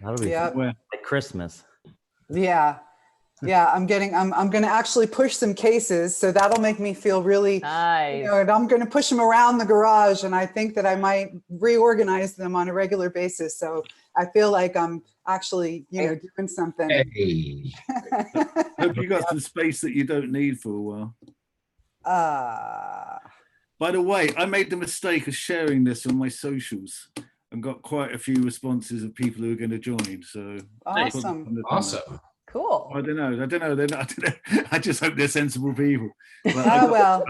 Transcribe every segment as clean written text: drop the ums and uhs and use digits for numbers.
That'll be Yep. like Christmas. Yeah. Yeah, I'm going to actually push some cases. So that'll make me feel really, Nice. and I'm going to push them around the garage. And I think that I might reorganize them on a regular basis. So I feel like I'm actually, doing something. Hey. Hope you got some space that you don't need for a while. By the way, I made the mistake of sharing this on my socials and got quite a few responses of people who are going to join. So awesome. Awesome. Cool. I don't know. I just hope they're sensible people. But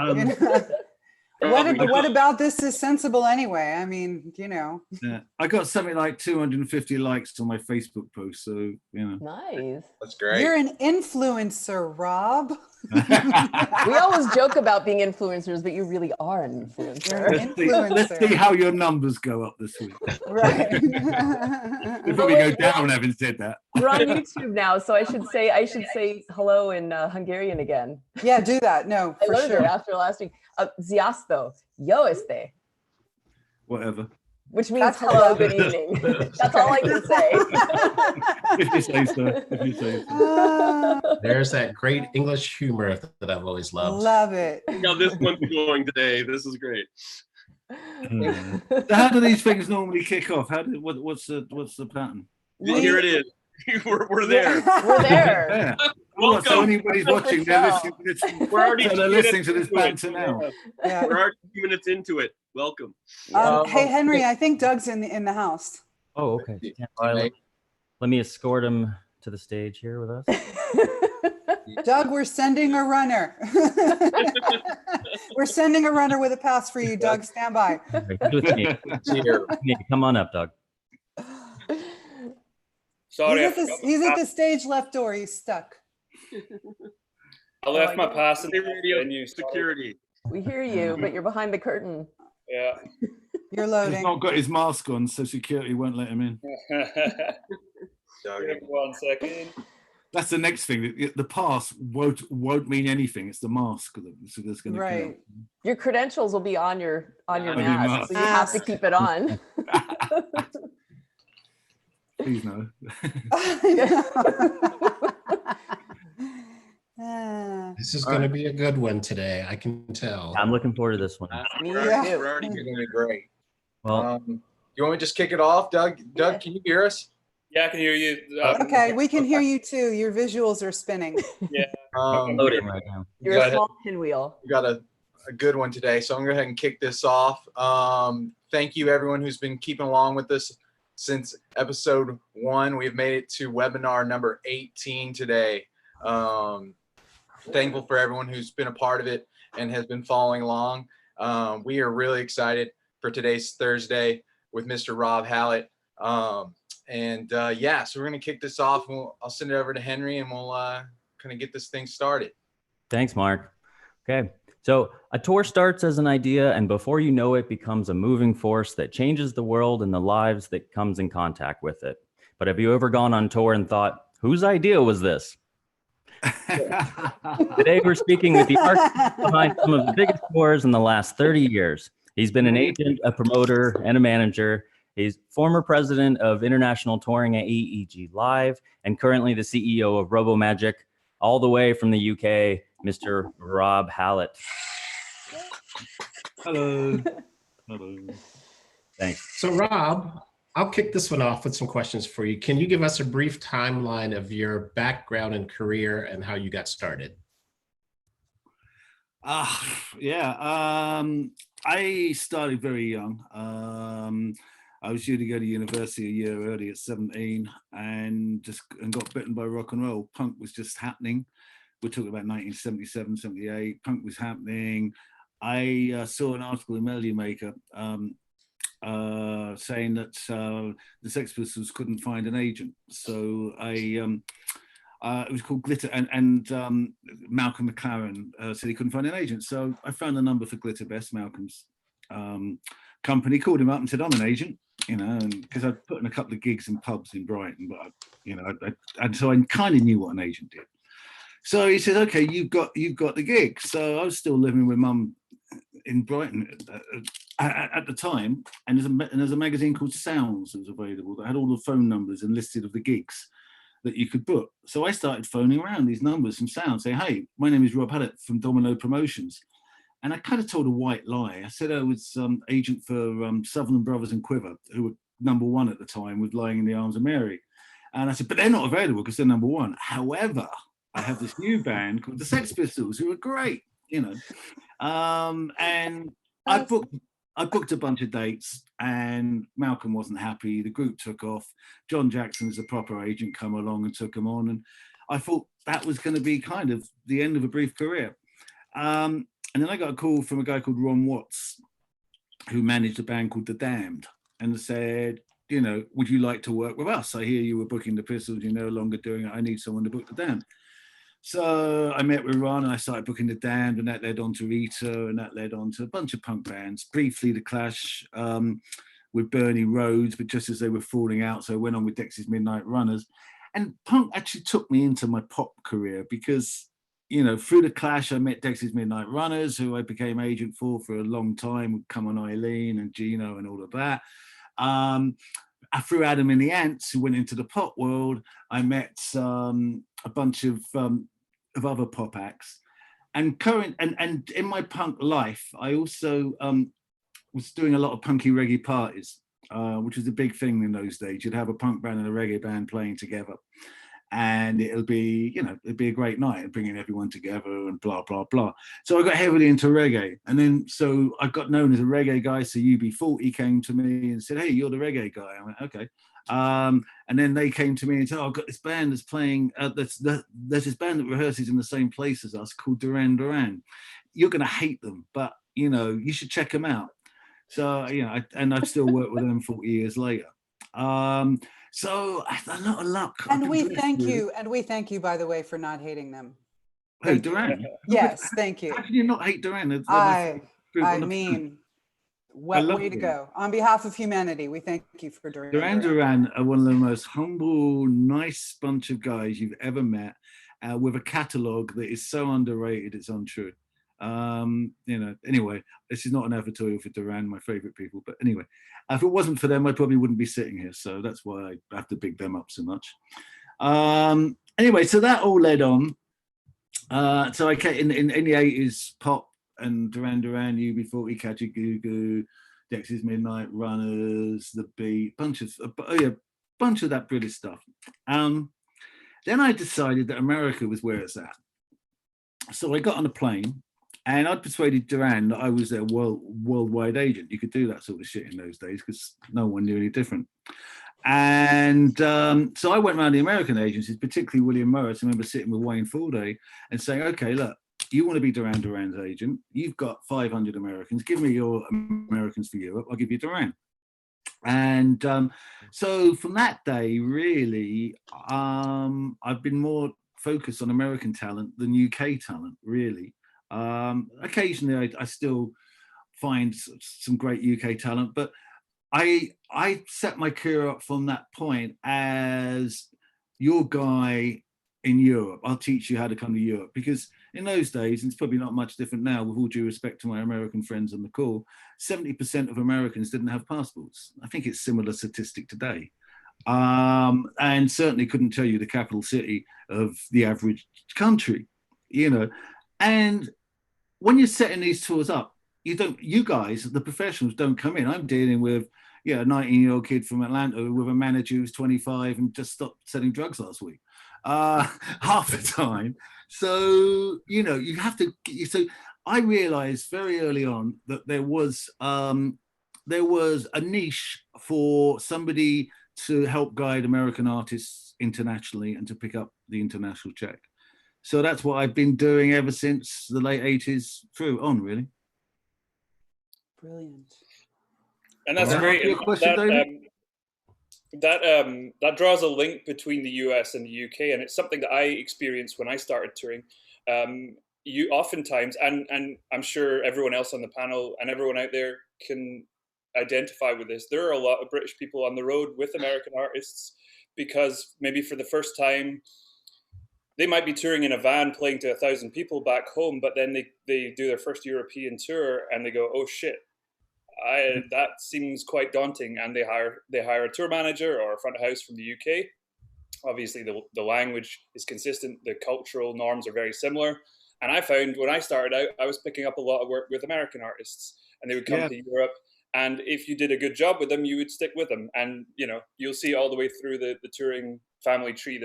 what about this is sensible anyway? I mean, Yeah, I got something like 250 likes on my Facebook post. So, Nice. That's great. You're an influencer, Rob. We always joke about being influencers, but you really are an influencer. You're an influencer. Let's see how your numbers go up this week. Right. They'll probably go down having said that. We're on YouTube now, so I should say hello in Hungarian again. Yeah, do that. No, I for learned sure. it after last week. Ziasto, yo este, Whatever. which means That's hello, okay. good evening. That's all I can say. If you say so. There's that great English humor that I've always loved. Love it. How this one's going today. This is great. So how do these things normally kick off? What's the pattern? Here it is. We're there. We're there. Yeah. Well, so anybody's watching, they're listening to this banter now. Yeah. We're already 2 minutes into it. Welcome. Hey, Henry, I think Doug's in the house. Oh, okay. Let me escort him to the stage here with us. Doug, we're sending a runner. We're sending a runner with a pass for you, Doug. Stand by. Come on up, Doug. Sorry, He's at the stage left door. He's stuck. I left my pass in the venue. Security. We hear you, but you're behind the curtain. Yeah. You're He's loading. not got his mask on, so security won't let him in. Give 1 second. That's the next thing. The pass won't mean anything. It's the mask that's going to Right. Your credentials will be on your your mask, mask. so you have to keep it on. Please no. This is going to be a good one today. I can tell. I'm looking forward to this one. Me Yeah. too. We're already doing it great. Well, You want me to just kick it off, Doug? Doug, can you hear us? Yeah, I can hear you. Okay, we can hear you too. Your visuals are spinning. I'm loading right now. You're a small pinwheel. We got a good one today, so I'm going to go ahead and kick this off. Thank you, everyone who's been keeping along with us since episode 1. We've made it to webinar number 18 today. Thankful for everyone who's been a part of it and has been following along. We are really excited for today's Thursday with Mr. Rob Hallett. So we're going to kick this off. I'll send it over to Henry and we'll kind of get this thing started. Thanks, Mark. Okay. So a tour starts as an idea, and before you know it, becomes a moving force that changes the world and the lives that comes in contact with it. But have you ever gone on tour and thought, whose idea was this? Today, we're speaking with the architect behind some of the biggest tours in the last 30 years. He's been an agent, a promoter, and a manager. He's former president of international touring at EEG Live and currently the CEO of Robomagic, all the way from the UK, Mr. Rob Hallett. Hello. Hello. Thanks. So, Rob, I'll kick this one off with some questions for you. Can you give us a brief timeline of your background and career and how you got started? I started very young. I was due to go to university a year early at 17 and got bitten by rock and roll. Punk was just happening. We're talking about 1977, 78. Punk was happening. I saw an article in Melody Maker saying that the Sex Pistols couldn't find an agent. So it was called Glitter, and Malcolm McLaren said he couldn't find an agent. So I found the number for Glitter Best, Malcolm's company, called him up and said, I'm an agent, because I'd put in a couple of gigs in pubs in Brighton, but and so I kind of knew what an agent did. So he said, okay, you've got the gig. So I was still living with Mum in Brighton at the time, and there's a magazine called Sounds that was available that had all the phone numbers and listed of the gigs that you could book. So I started phoning around these numbers from Sounds, saying, "Hey, my name is Rob Hallett from Domino Promotions." And I kind of told a white lie. I said I was agent for Southern Brothers and Quiver, who were #1 at the time with Lying in the Arms of Mary. And I said, but they're not available because they're #1. However, I have this new band called the Sex Pistols, who are great, you know. And I booked a bunch of dates, and Malcolm wasn't happy. The group took off. John Jackson, as a proper agent, come along and took them on. And I thought that was going to be kind of the end of a brief career. And then I got a call from a guy called Ron Watts, who managed a band called The Damned, and said, you know, would you like to work with us? I hear you were booking the Pistols, you're no longer doing it. I need someone to book The Damned. So I met with Ron and I started booking The Damned, and that led on to Rita, and that led on to a bunch of punk bands. Briefly, The Clash with Bernie Rhodes, but just as they were falling out, so I went on with Dexys Midnight Runners. And punk actually took me into my pop career because, you know, through The Clash, I met Dexys Midnight Runners, who I became agent for a long time, with Come On Eileen and Gino and all of that. Through Adam and the Ants, who went into the pop world, I met a bunch of other pop acts. And in my punk life, I also was doing a lot of punky reggae parties, which was a big thing in those days. You'd have a punk band and a reggae band playing together. And it'd be a great night, bringing everyone together and blah, blah, blah. So I got heavily into reggae. And then, so I got known as a reggae guy. So UB40 came to me and said, hey, you're the reggae guy. I went, okay. And then they came to me and said, oh, I've got this band that's playing, there's this band that rehearses in the same place as us called Duran Duran. You're going to hate them, but, you know, you should check them out. So, you know, I've still worked with them 40 years later. So a lot of luck. And we thank you, by the way, for not hating them. Hey, Duran. Yes, thank you. How can you not hate Duran? I mean, way to them. go. On behalf of humanity, we thank you for Duran Duran are one of the most humble, nice bunch of guys you've ever met, with a catalogue that is so underrated, it's untrue. You know, anyway, this is not an advertorial for Duran, my favorite people, but anyway, if it wasn't for them, I probably wouldn't be sitting here, so that's why I have to big them up so much. Anyway, so that all led on. So I came in the 80s, pop and Duran Duran, UB40, Catchy Goo Goo, Dexys Midnight Runners, The Beat, bunch of that British stuff. Then I decided that America was where it's at. So I got on a plane, and I'd persuaded Duran that I was their worldwide agent. You could do that sort of shit in those days because no one knew any different. And so I went around the American agencies, particularly William Morris. I remember sitting with Wayne Forday and saying, okay, look, you want to be Duran Duran's agent. You've got 500 Americans. Give me your Americans for Europe. I'll give you Duran. And so from that day, really, I've been more focused on American talent than UK talent, really. Occasionally I still find some great UK talent, but I set my career up from that point as your guy in Europe. I'll teach you how to come to Europe, because in those days, and it's probably not much different now, with all due respect to my American friends on the call, 70% of Americans didn't have passports. I think it's a similar statistic today. And certainly couldn't tell you the capital city of the average country, you know. And when you're setting these tours up, you guys, the professionals, don't come in. I'm dealing with, a 19-year-old kid from Atlanta with a manager who's 25 and just stopped selling drugs last week, half the time. So, you have to, so I realized very early on that there was a niche for somebody to help guide American artists internationally and to pick up the international check. So that's what I've been doing ever since the late 80s through on, really. Brilliant. And that's great. That draws a link between the US and the UK, and it's something that I experienced when I started touring. You oftentimes, and I'm sure everyone else on the panel and everyone out there can identify with this, there are a lot of British people on the road with American artists because maybe for the first time they might be touring in a van playing to 1,000 people back home, but then they do their first European tour and they go, oh shit, that seems quite daunting. And they hire a tour manager or a front of house from the UK. Obviously, the language is consistent. The cultural norms are very similar. And I found when I started out, I was picking up a lot of work with American artists, and they would come to Europe. And if you did a good job with them, you would stick with them. And you'll see all the way through the touring family tree.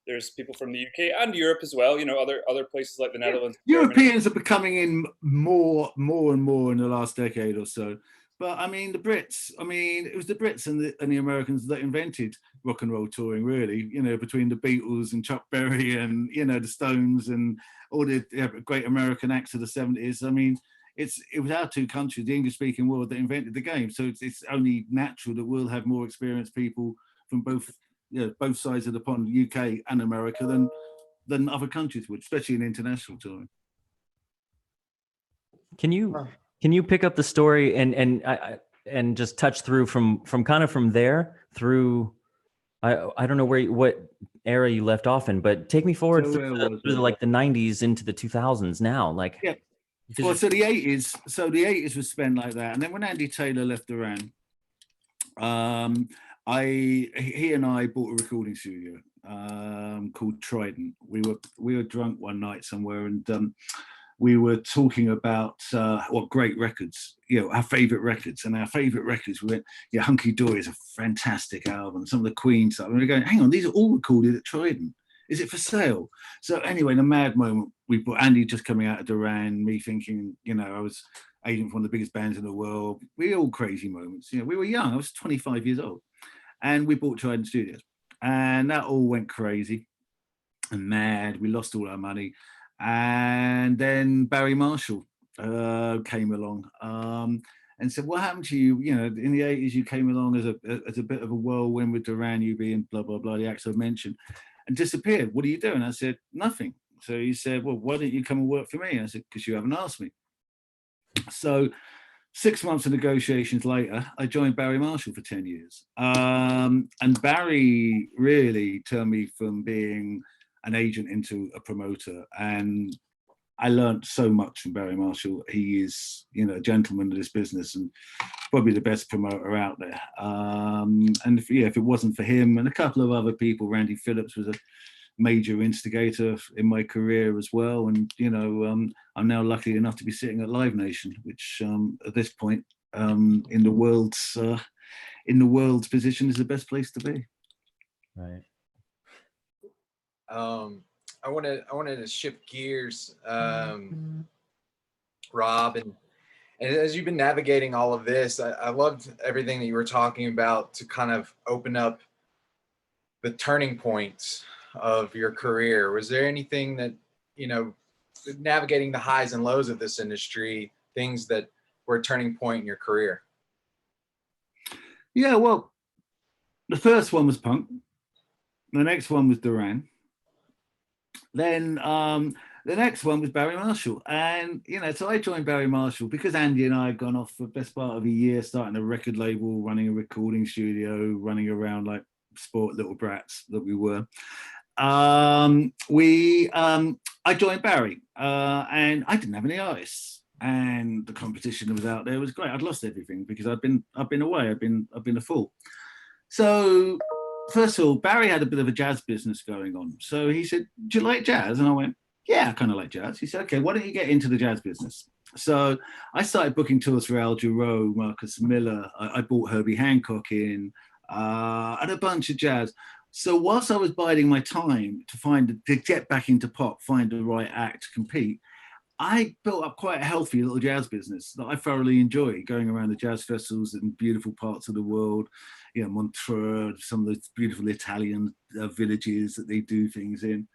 There's people from the UK and Europe as well. Other places like the Netherlands. Europeans are becoming in more and more in the last decade or so. But I mean, the Brits. I mean, it was the Brits and the Americans that invented rock and roll touring. Really, between the Beatles and Chuck Berry and the Stones and all the great American acts of the '70s. I mean, it was our two countries, the English-speaking world, that invented the game. So it's only natural that we'll have more experienced people from both sides of the pond, UK and America, than other countries would, especially in international touring. Can you pick up the story and just touch through from kind of from there through? I don't know what era you left off in, but take me forward through like the 90s into the 2000s now. Like, yeah. Well, so the 80s. So the 80s was spent like that, and then when Andy Taylor left Duran, he and I bought a recording studio called Trident. We were drunk one night somewhere, and we were talking about what great records, our favorite records, and our favorite records. We went, Hunky Dory is a fantastic album. Some of the Queen stuff. And we're going, hang on, these are all recorded at Trident. Is it for sale? So anyway, in a mad moment, we bought Andy just coming out of Duran, me thinking, I was agent for one of the biggest bands in the world. We all crazy moments. We were young. I was 25 years old. And we bought Trident Studios. And that all went crazy and mad. We lost all our money. And then Barry Marshall came along and said, what happened to you? In the 80s, you came along as a bit of a whirlwind with Duran, you being blah, blah, blah, the acts I mentioned, and disappeared. What are you doing? I said, nothing. So he said, well, why don't you come and work for me? And I said, because you haven't asked me. So 6 months of negotiations later, I joined Barry Marshall for 10 years. And Barry really turned me from being an agent into a promoter. And I learned so much from Barry Marshall. He is, a gentleman of this business and probably the best promoter out there. And if it wasn't for him and a couple of other people, Randy Phillips was a major instigator in my career as well. And, I'm now lucky enough to be sitting at Live Nation, which at this point in the world's position is the best place to be. Right. I wanted to shift gears, Rob, and as you've been navigating all of this, I loved everything that you were talking about to kind of open up the turning points of your career. Was there anything that, navigating the highs and lows of this industry, things that were a turning point in your career? Yeah, well, the first one was punk. The next one was Duran. Then the next one was Barry Marshall. And, so I joined Barry Marshall because Andy and I had gone off for the best part of a year, starting a record label, running a recording studio, running around like sport little brats that we were. I joined Barry and I didn't have any artists. And the competition that was out there was great. I'd lost everything because I've been away. I've been a fool. So first of all, Barry had a bit of a jazz business going on. So he said, do you like jazz? And I went, yeah, I kind of like jazz. He said, okay, why don't you get into the jazz business? So I started booking tours for Al Jarreau, Marcus Miller. I brought Herbie Hancock in and a bunch of jazz. So whilst I was biding my time to get back into pop, find the right act to compete, I built up quite a healthy little jazz business that I thoroughly enjoy, going around the jazz festivals in beautiful parts of the world, Montreux, some of those beautiful Italian villages that they do things in.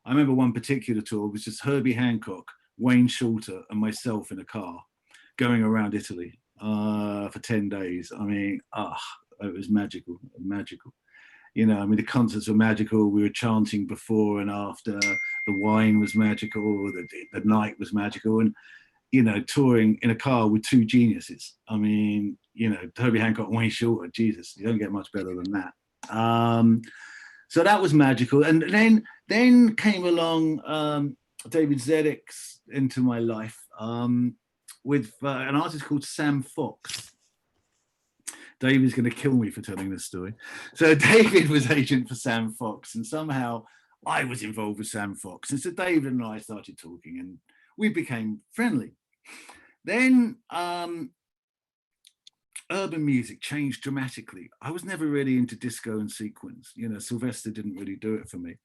I remember one particular tour was just Herbie Hancock, Wayne Shorter, and myself in a car going around Italy for 10 days. I mean, it was magical. The concerts were magical. We were chanting before and after. The wine was magical. The night was magical. And, touring in a car with two geniuses. I mean, Herbie Hancock and Wayne Shorter, Jesus, you don't get much better than that. So that was magical. And then came along David Zedek into my life. with an artist called Sam Fox. David's going to kill me for telling this story. So David was agent for Sam Fox, and somehow I was involved with Sam Fox. And so David and I started talking, and we became friendly. Then urban music changed dramatically. I was never really into disco and sequins. You know, Sylvester didn't really do it for me.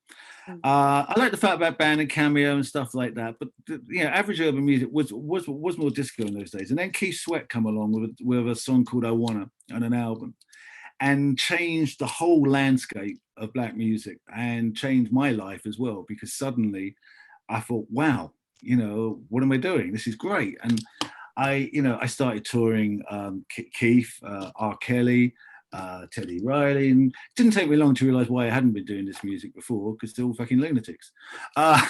I like the Fatback Band and Cameo and stuff like that, but average urban music was more disco in those days. And then Keith Sweat come along with a song called I Wanna and an album, and changed the whole landscape of black music and changed my life as well, because suddenly I thought, wow, you know, what am I doing? This is great. And I started touring Keith, R. Kelly, Teddy Riley, and it didn't take me long to realize why I hadn't been doing this music before, because they're all fucking lunatics. But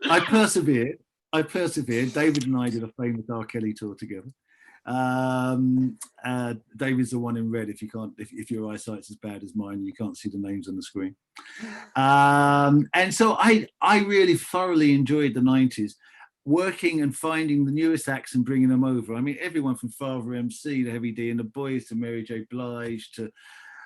I persevered. David and I did a famous R. Kelly tour together. David's the one in red. If your eyesight's as bad as mine, you can't see the names on the screen. And so I really thoroughly enjoyed the 90s, working and finding the newest acts and bringing them over. I mean, everyone from Father MC to Heavy D and the Boys to Mary J. Blige to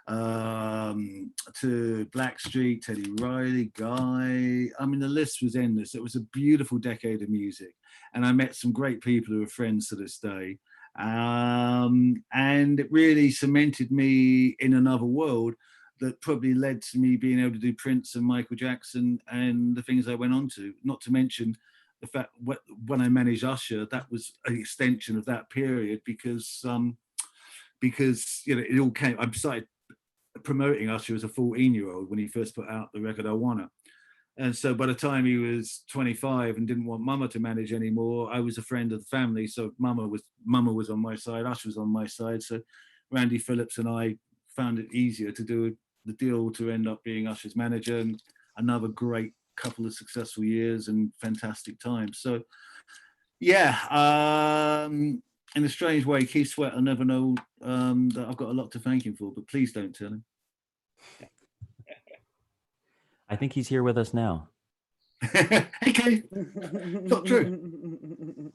Blackstreet, Teddy Riley, Guy. I mean, the list was endless. It was a beautiful decade of music, and I met some great people who are friends to this day. And it really cemented me in another world that probably led to me being able to do Prince and Michael Jackson and the things I went on to, not to mention the fact when I managed Usher, that was an extension of that period, because you know, it all came. I started promoting Usher as a 14-year-old when he first put out the record I Wanna. And so by the time he was 25 and didn't want Mama to manage anymore, I was a friend of the family. So Mama was on my side, Usher was on my side. So Randy Phillips and I found it easier to do the deal to end up being Usher's manager, and another great couple of successful years and fantastic times. So yeah, in a strange way, Keith Sweat, I'll never know that I've got a lot to thank him for, but please don't tell him. I think he's here with us now. Hey, Keith. Not true.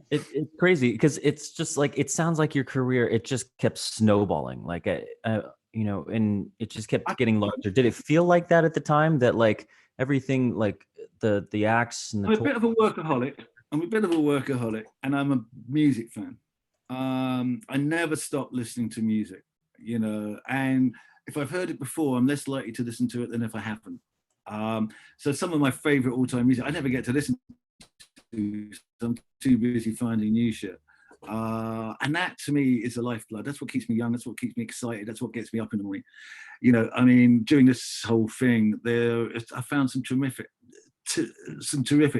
It's crazy because it's just like, it sounds like your career, it just kept snowballing, like, you know, and it just kept getting larger. Did it feel like that at the time, that like everything, like the acts and the I'm a bit of a workaholic. And I'm a music fan. I never stop listening to music, you know, and if I've heard it before, I'm less likely to listen to it than if I haven't. So some of my favorite all-time music, I never get to listen to, I'm too busy finding new shit. And that to me is a lifeblood. That's what keeps me young. That's what keeps me excited. That's what gets me up in the morning. You know, I mean, during this whole thing, I found some terrific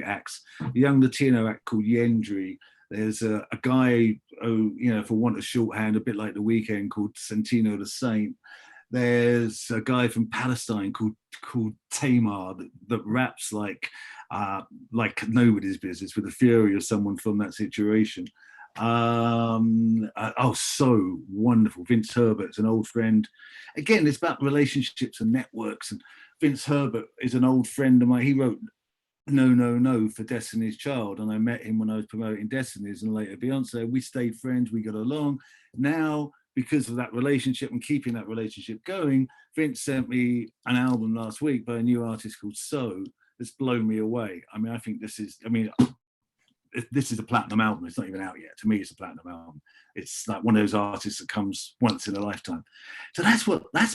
acts. A young Latino act called Yendri. There's a guy, you know, for want of shorthand, a bit like The Weeknd, called Santino the Saint. There's a guy from Palestine called Tamar that raps like nobody's business, with the fury of someone from that situation. So wonderful. Vince Herbert's an old friend. Again, it's about relationships and networks. And Vince Herbert is an old friend of mine. He wrote No, No, No for Destiny's Child, and I met him when I was promoting Destiny's and later Beyonce. We stayed friends. We got along. Now, because of that relationship and keeping that relationship going, Vince sent me an album last week by a new artist called So. That's blown me away. I mean, I think this is a platinum album. It's not even out yet. To me, it's a platinum album. It's like one of those artists that comes once in a lifetime. So that's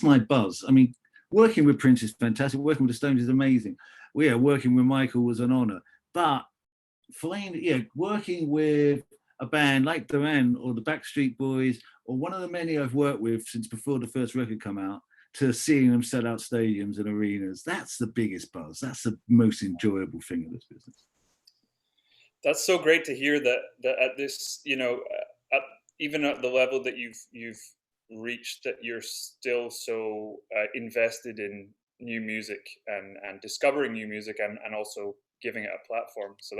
my buzz. I mean, working with Prince is fantastic. Working with the Stones is amazing. Working with Michael was an honor. But working with a band like Duran or the Backstreet Boys, or one of the many I've worked with since before the first record come out, to seeing them sell out stadiums and arenas, that's the biggest buzz. That's the most enjoyable thing of this business. That's so great to hear that at this, you know, even at the level that you've reached, that you're still so invested in new music and discovering new music and also giving it a platform. So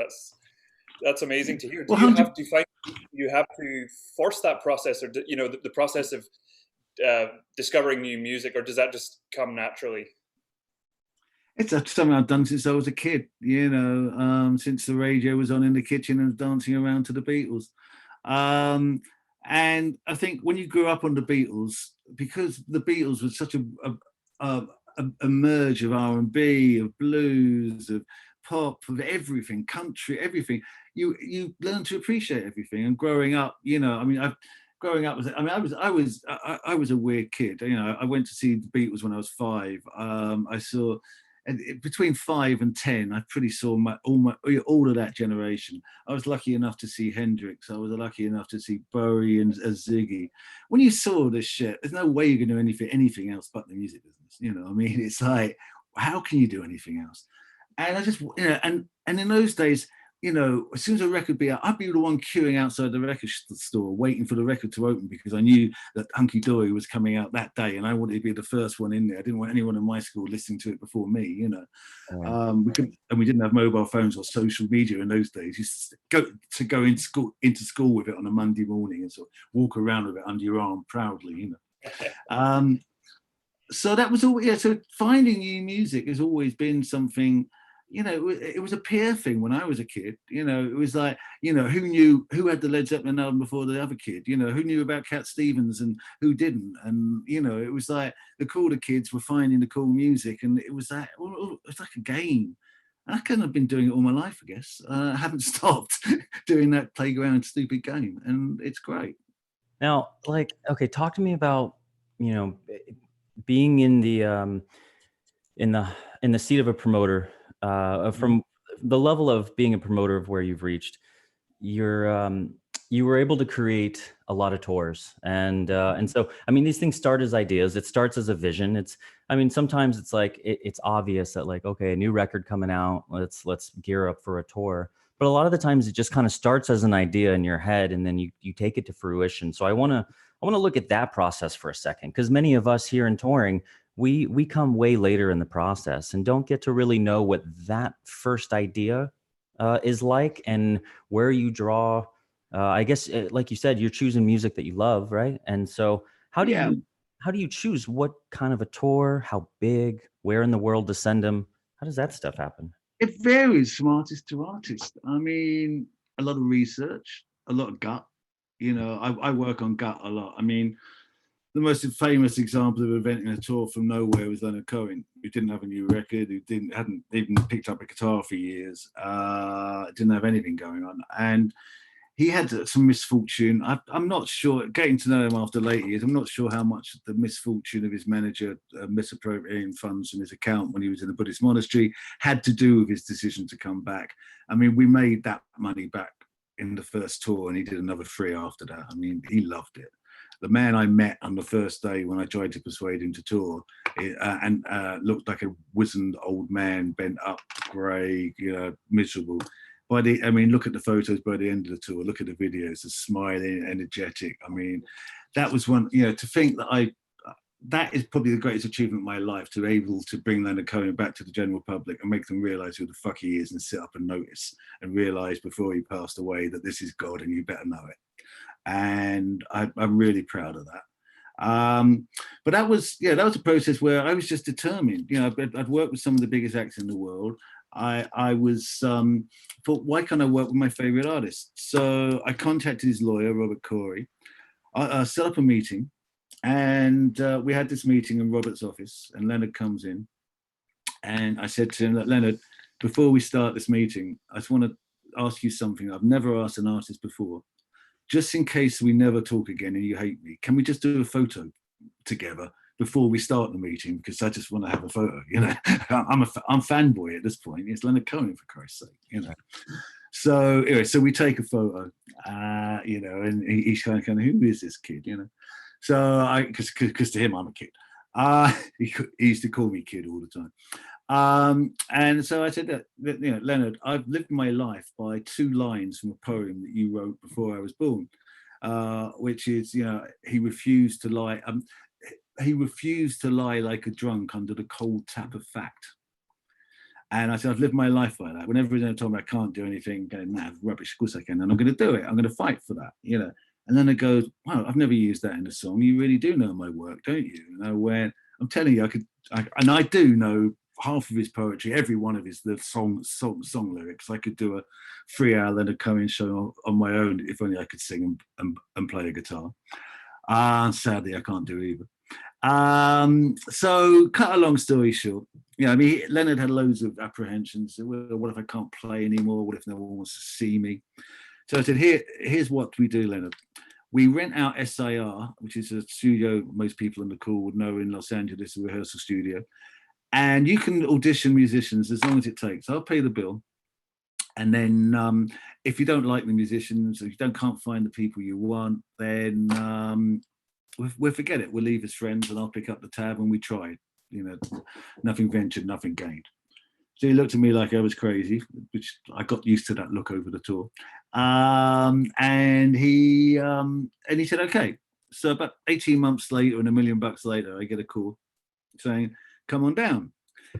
that's amazing to hear. Do you have to force that process, or you know, the process of discovering new music, or does that just come naturally? It's something I've done since I was a kid, since the radio was on in the kitchen and dancing around to the Beatles. And I think when you grew up on the Beatles, because the Beatles was such a merge of R&B, of blues, of pop, of everything, country, everything, you learn to appreciate everything. And growing up, growing up, I was a weird kid. I went to see the Beatles when I was 5. I saw, and between 5 and 10, I pretty saw all of that generation. I was lucky enough to see Hendrix. I was lucky enough to see Bowie and Ziggy. When you saw this shit, there's no way you're going to do anything else but the music business. It's like, how can you do anything else? And I just, and in those days, as soon as a record be out, I'd be the one queuing outside the record store, waiting for the record to open, because I knew that Hunky Dory was coming out that day, and I wanted to be the first one in there. I didn't want anyone in my school listening to it before me. We didn't have mobile phones or social media in those days. You used to go into school with it on a Monday morning and sort of walk around with it under your arm proudly. So that was all. Yeah. So finding new music has always been something. It was a peer thing when I was a kid. It was like, who had the Led Zeppelin album before the other kid? Who knew about Cat Stevens and who didn't? And, it was like the cooler kids were finding the cool music, and it was like a game. And I kind of been doing it all my life, I guess. I haven't stopped doing that playground stupid game, and it's great. Now, okay, talk to me about, being in the seat of a promoter. From the level of being a promoter of where you've reached, you were able to create a lot of tours, and so these things start as ideas. It starts as a vision. Sometimes it's like it's obvious that okay, a new record coming out, let's gear up for a tour. But a lot of the times it just kind of starts as an idea in your head, and then you take it to fruition. So I want to look at that process for a second, because many of us here in touring, we come way later in the process and don't get to really know what that first idea is like, and where you draw. I guess, like you said, you're choosing music that you love, right? And so how do you choose what kind of a tour, how big, where in the world to send them? How does that stuff happen? It varies from artist to artist. A lot of research, a lot of gut. I work on gut a lot. The most famous example of inventing a tour from nowhere was Leonard Cohen, who didn't have a new record, who hadn't even picked up a guitar for years, didn't have anything going on. And he had some misfortune. I'm not sure, getting to know him after late years, I'm not sure how much the misfortune of his manager misappropriating funds from his account when he was in a Buddhist monastery had to do with his decision to come back. We made that money back in the first tour, and he did another 3 after that. He loved it. The man I met on the first day when I tried to persuade him to tour, and looked like a wizened old man, bent up, grey, miserable. Look at the photos by the end of the tour. Look at the videos. The smiling, energetic. That was one. To think that that is probably the greatest achievement of my life, to be able to bring Leonard Cohen back to the general public and make them realise who the fuck he is, and sit up and notice and realise before he passed away that this is God and you better know it. And I'm really proud of that. But that was a process where I was just determined. I'd worked with some of the biggest acts in the world. I was thought, why can't I work with my favorite artists? So I contacted his lawyer, Robert Corey. I set up a meeting, and we had this meeting in Robert's office, and Leonard comes in, and I said to him that, Leonard, before we start this meeting, I just want to ask you something I've never asked an artist before. Just in case we never talk again and you hate me, can we just do a photo together before we start the meeting? Because I just want to have a photo. I'm fanboy at this point. It's Leonard Cohen, for Christ's sake. So anyway, so we take a photo. And he's kind of, who is this kid? So because to him I'm a kid. He used to call me kid all the time. And so I said that Leonard, I've lived my life by 2 lines from a poem that you wrote before I was born, which is, he refused to lie. He refused to lie like a drunk under the cold tap of fact. And I said, I've lived my life like that. Whenever he's told me I can't do anything, going, nah, rubbish, of course I can, and I'm going to do it. I'm going to fight for that, And then it goes, wow, I've never used that in a song. You really do know my work, don't you? And I went, I'm telling you, I do know half of his poetry, every one of his song lyrics. I could do a 3-hour Leonard Cohen show on my own if only I could sing and play a guitar. Sadly, I can't do either. So cut a long story short, I mean, Leonard had loads of apprehensions. Well, what if I can't play anymore? What if no one wants to see me? So I said, here's what we do, Leonard. We rent out SIR, which is a studio most people on the call would know in Los Angeles, a rehearsal studio. And you can audition musicians as long as it takes. I'll pay the bill. And then if you don't like the musicians, if you can't find the people you want, then we'll forget it. We'll leave as friends and I'll pick up the tab and we tried. Nothing ventured, nothing gained. So he looked at me like I was crazy, which I got used to that look over the tour. And he said, okay. So about 18 months later and $1 million later, I get a call saying, come on down.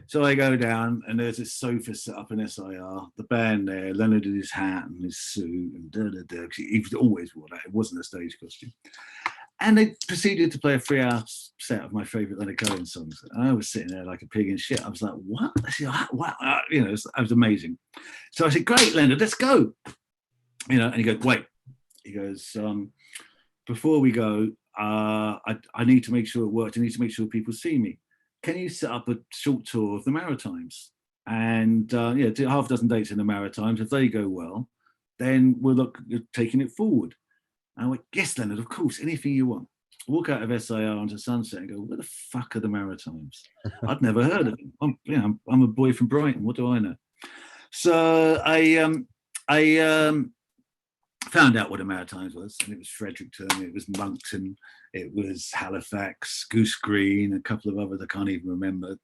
So I go down and there's this sofa set up in SIR, the band there, Leonard in his hat and his suit and da-da-da. He always wore that. It wasn't a stage costume. And they proceeded to play a 3-hour set of my favorite Leonard Cohen songs. And I was sitting there like a pig in shit. I was like, what? I said, wow. It was amazing. So I said, great, Leonard, let's go. And he goes, wait. He goes, before we go, I need to make sure it works. I need to make sure people see me. Can you set up a short tour of the Maritimes? And do half a dozen dates in the Maritimes. If they go well, then we'll look at taking it forward. And I went, yes, Leonard, of course, anything you want. Walk out of SIR onto Sunset and go, where the fuck are the Maritimes? I'd never heard of them. I'm a boy from Brighton. What do I know? So I found out what the Maritimes was, and it was Fredericton, it was Moncton, it was Halifax, Goose Green, a couple of others I can't even remember.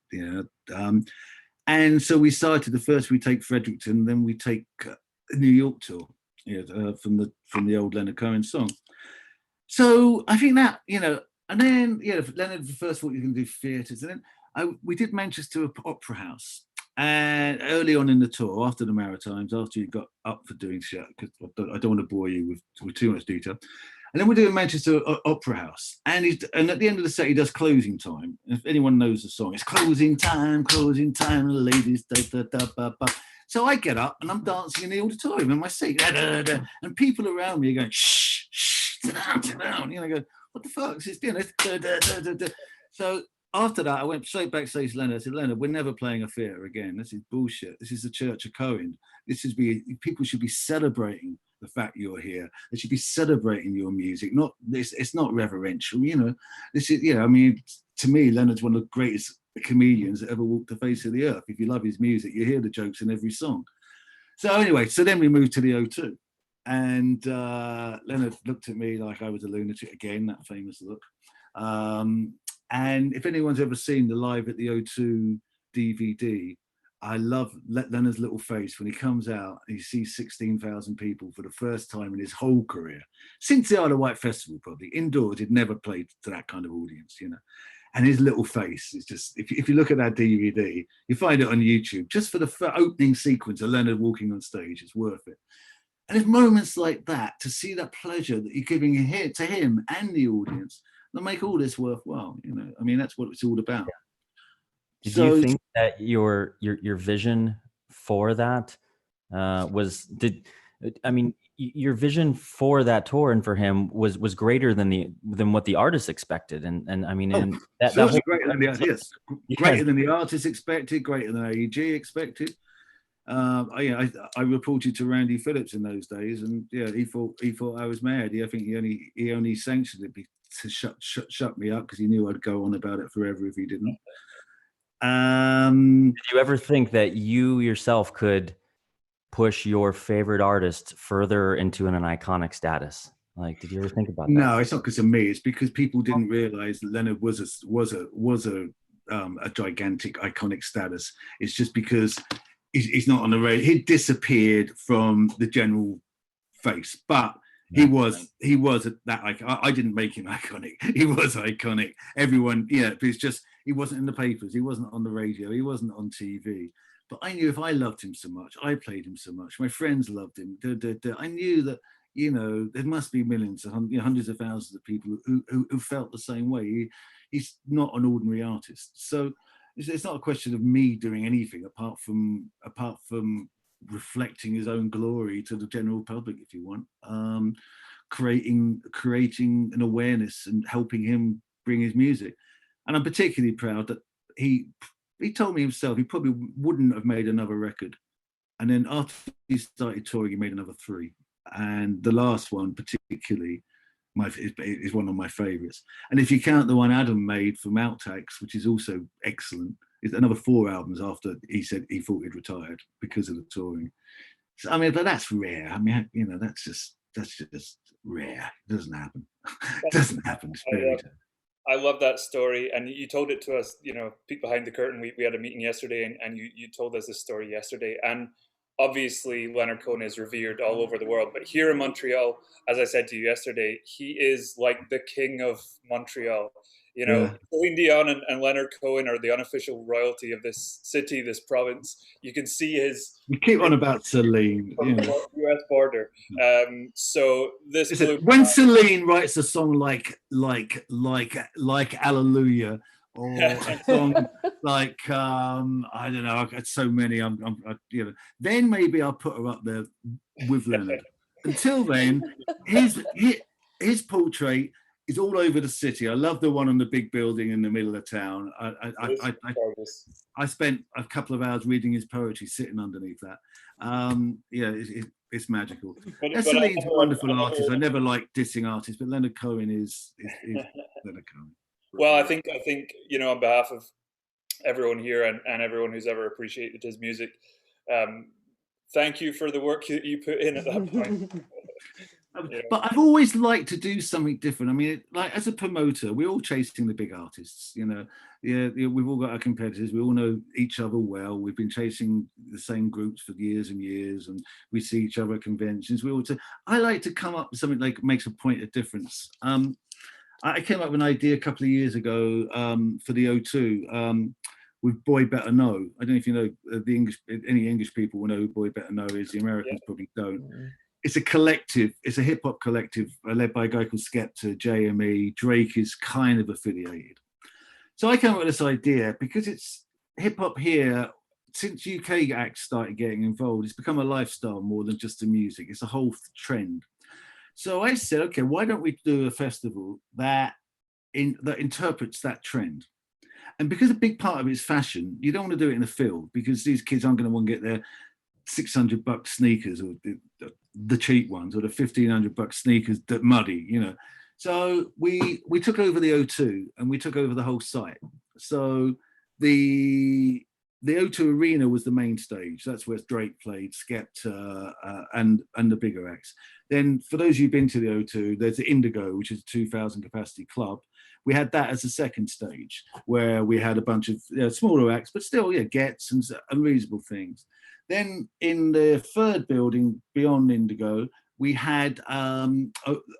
And so we started. The first we take Fredericton, then we take a New York tour. From the old Leonard Cohen song. So I think that, and then, Leonard, first of all, you can do theatres. And then we did Manchester Opera House. And early on in the tour, after the Maritimes, after you got up for doing shit, because I don't want to bore you with too much detail. And then we're doing Manchester Opera House. And at the end of the set, he does Closing Time. If anyone knows the song, it's closing time, ladies, da, da, da, ba, ba. So I get up and I'm dancing in the auditorium in my seat, da, da, da, and people around me are going, shh, shh, sit down. I go, what the fuck is this doing? Da, da, da, da, da. So after that, I went straight backstage to Leonard. I said, Leonard, we're never playing a theatre again. This is bullshit. This is the Church of Cohen. People should be celebrating the fact you're here. They should be celebrating your music. It's not reverential, This is, to me, Leonard's one of the greatest comedians that ever walked the face of the earth. If you love his music, you hear the jokes in every song. So anyway, then we moved to the O2, and Leonard looked at me like I was a lunatic again, that famous look. And if anyone's ever seen the Live at the O2 DVD, I love Leonard's little face when he comes out and he sees 16,000 people for the first time in his whole career. Since the Isle of Wight Festival, probably. Indoors, he'd never played to that kind of audience, And his little face is just, if you look at that DVD, you find it on YouTube, just for the opening sequence of Leonard walking on stage, it's worth it. And it's moments like that, to see that pleasure that you're giving to him and the audience, that make all this worthwhile. That's what it's all about. Did you think that your vision for that your vision for that tour and for him was greater than what the artist expected, greater than the artist expected, greater than AEG expected. I reported to Randy Phillips in those days, and he thought I was mad. I think he only sanctioned it to shut me up because he knew I'd go on about it forever if he didn't. Did you ever think that you yourself could push your favorite artist further into an iconic status? Like, did you ever think about that? No, it's not because of me. It's because people didn't realize that Leonard was a gigantic iconic status. It's just because he's not on the radio. He disappeared from the general face, but he was that icon. I didn't make him iconic. He was iconic. Everyone, it's just he wasn't in the papers. He wasn't on the radio. He wasn't on TV. But I knew if I loved him so much, I played him so much, my friends loved him. I knew that there must be millions, hundreds of thousands of people who felt the same way. He's not an ordinary artist. So it's not a question of me doing anything apart from reflecting his own glory to the general public, if you want, creating an awareness and helping him bring his music. And I'm particularly proud that he told me himself he probably wouldn't have made another record. And then after he started touring, he made another 3. And the last one particularly is one of my favorites. And if you count the one Adam made from Outtakes, which is also excellent, it's another 4 albums after he said he thought he'd retired because of the touring. So, I mean, but that's rare. I mean, you know, that's just rare. It doesn't happen. It doesn't happen. It's very rare. I love that story, and you told it to us, you know, peek behind the curtain. We had a meeting yesterday, and you told us this story yesterday. And obviously, Leonard Cohen is revered all over the world, but here in Montreal, as I said to you yesterday, he is like the king of Montreal. You know, Yeah. Celine Dion and Leonard Cohen are the unofficial royalty of this city, this province. You can see his. We keep on about Celine, From you know. the U.S. border. So this. When Celine writes a song like Hallelujah, or a song like I don't know, I've got so many. You know, then maybe I'll put her up there with Leonard. Until then, his portrait is all over the city. I love the one on the big building in the middle of town. I spent a couple of hours reading his poetry, sitting underneath that. Yeah, it's magical. Celine's a wonderful artist. I never liked dissing artists, but Leonard Cohen is Leonard Cohen. Well, I think you know, on behalf of everyone here and everyone who's ever appreciated his music, thank you for the work that you put in at that point. Yeah. But I've always liked to do something different. I mean, like as a promoter, we're all chasing the big artists, you know. Yeah, we've all got our competitors. We all know each other well. We've been chasing the same groups for years and years, and we see each other at conventions. I like to come up with something like makes a point of difference. I came up with an idea a couple of years ago for the O2 with Boy Better Know. I don't know if you know the English. Any English people will know who Boy Better Know is. The Americans probably don't. It's a collective. It's a hip hop collective led by a guy called Skepta, JME. Drake is kind of affiliated. So I came up with this idea because it's hip hop here. Since UK acts started getting involved, it's become a lifestyle more than just the music. It's a whole trend. So I said, okay, why don't we do a festival that interprets that trend? And because a big part of it is fashion, you don't want to do it in the field because these kids aren't going to want to get their $600 sneakers or the cheap ones or the $1,500 sneakers that muddy, you know. So we took over the O2 and we took over the whole site. So the O2 Arena was the main stage. That's where Drake played, Skepta, and the bigger acts. Then for those who've been to the O2, there's the Indigo, which is a 2,000 capacity club. We had that as a second stage where we had a bunch of smaller acts, but still, gets and unreasonable things. Then in the third building beyond Indigo, we had a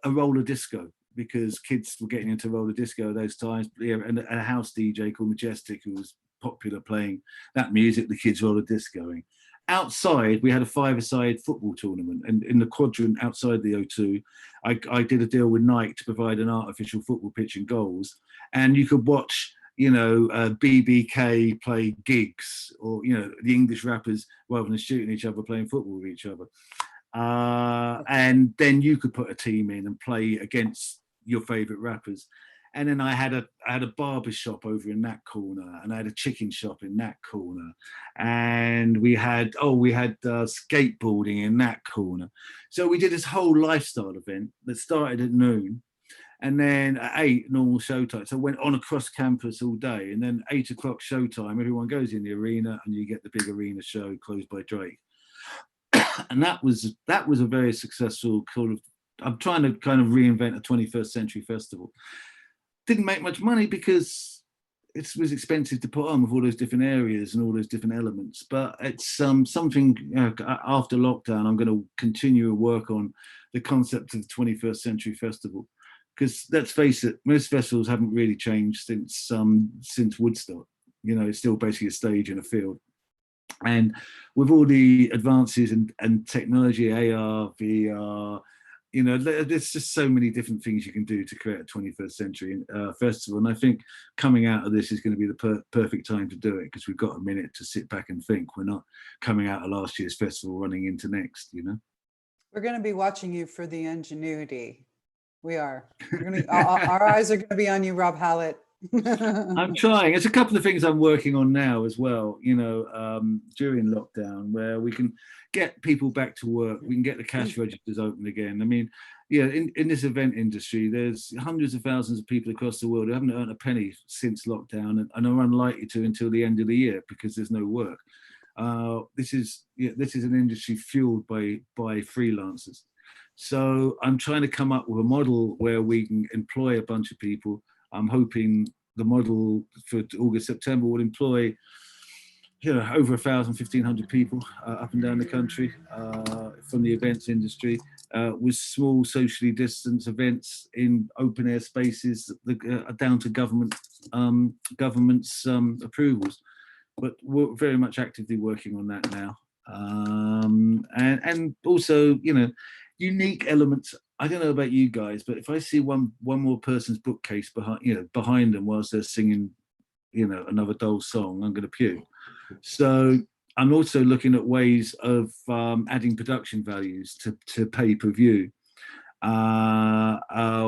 roller disco because kids were getting into roller disco those times. And a house DJ called Majestic who was popular playing that music, the kids roller discoing. Outside, we had a five-a-side football tournament, and in the quadrant outside the O2, I did a deal with Nike to provide an artificial football pitch and goals, and you could watch, BBK play gigs, or the English rappers rather than shooting each other, playing football with each other, and then you could put a team in and play against your favourite rappers. And then I had a barber shop over in that corner, and I had a chicken shop in that corner, and we had skateboarding in that corner. So we did this whole lifestyle event that started at noon, and then at 8 normal showtime. So I went on across campus all day, and then 8 o'clock showtime, everyone goes in the arena, and you get the big arena show closed by Drake. And that was a very successful sort of. I'm trying to kind of reinvent a 21st century festival. Didn't make much money because it was expensive to put on with all those different areas and all those different elements. But it's something after lockdown, I'm going to continue to work on the concept of the 21st century festival. Because let's face it, most festivals haven't really changed since Woodstock. It's still basically a stage in a field. And with all the advances in technology, AR, VR, you know, there's just so many different things you can do to create a 21st century festival. And I think coming out of this is going to be the perfect time to do it, because we've got a minute to sit back and think. We're not coming out of last year's festival running into next, you know. We're going to be watching you for the ingenuity. We are. We're going to, our eyes are going to be on you, Rob Hallett. I'm trying. There's a couple of things I'm working on now as well, you know, during lockdown, where we can get people back to work. We can get the cash registers open again. I mean, yeah, in this event industry, there's hundreds of thousands of people across the world who haven't earned a penny since lockdown, and are unlikely to until the end of the year, because there's no work. This is an industry fueled by freelancers. So I'm trying to come up with a model where we can employ a bunch of people. I'm hoping the model for August, September will employ, you know, over 1,000, 1,500 people up and down the country from the events industry, with small socially distanced events in open air spaces that are down to government's approvals. But we're very much actively working on that now. And also, you know, unique elements. I don't know about you guys, but if I see one more person's bookcase behind them whilst they're singing, you know, another Dole song, I'm going to puke. So I'm also looking at ways of adding production values to pay-per-view,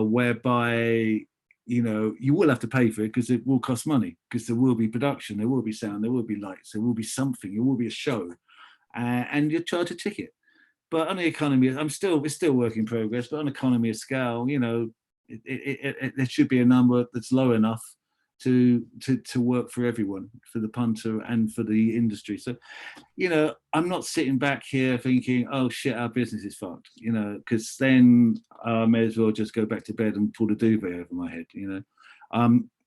whereby, you know, you will have to pay for it because it will cost money, because there will be production, there will be sound, there will be lights, there will be something, there will be a show, and you charge a ticket. But on the economy, we're still work in progress, but on economy of scale, you know, there should be a number that's low enough to work for everyone, for the punter and for the industry. So, you know, I'm not sitting back here thinking, oh shit, our business is fucked, you know, because then I may as well just go back to bed and pull the duvet over my head, you know.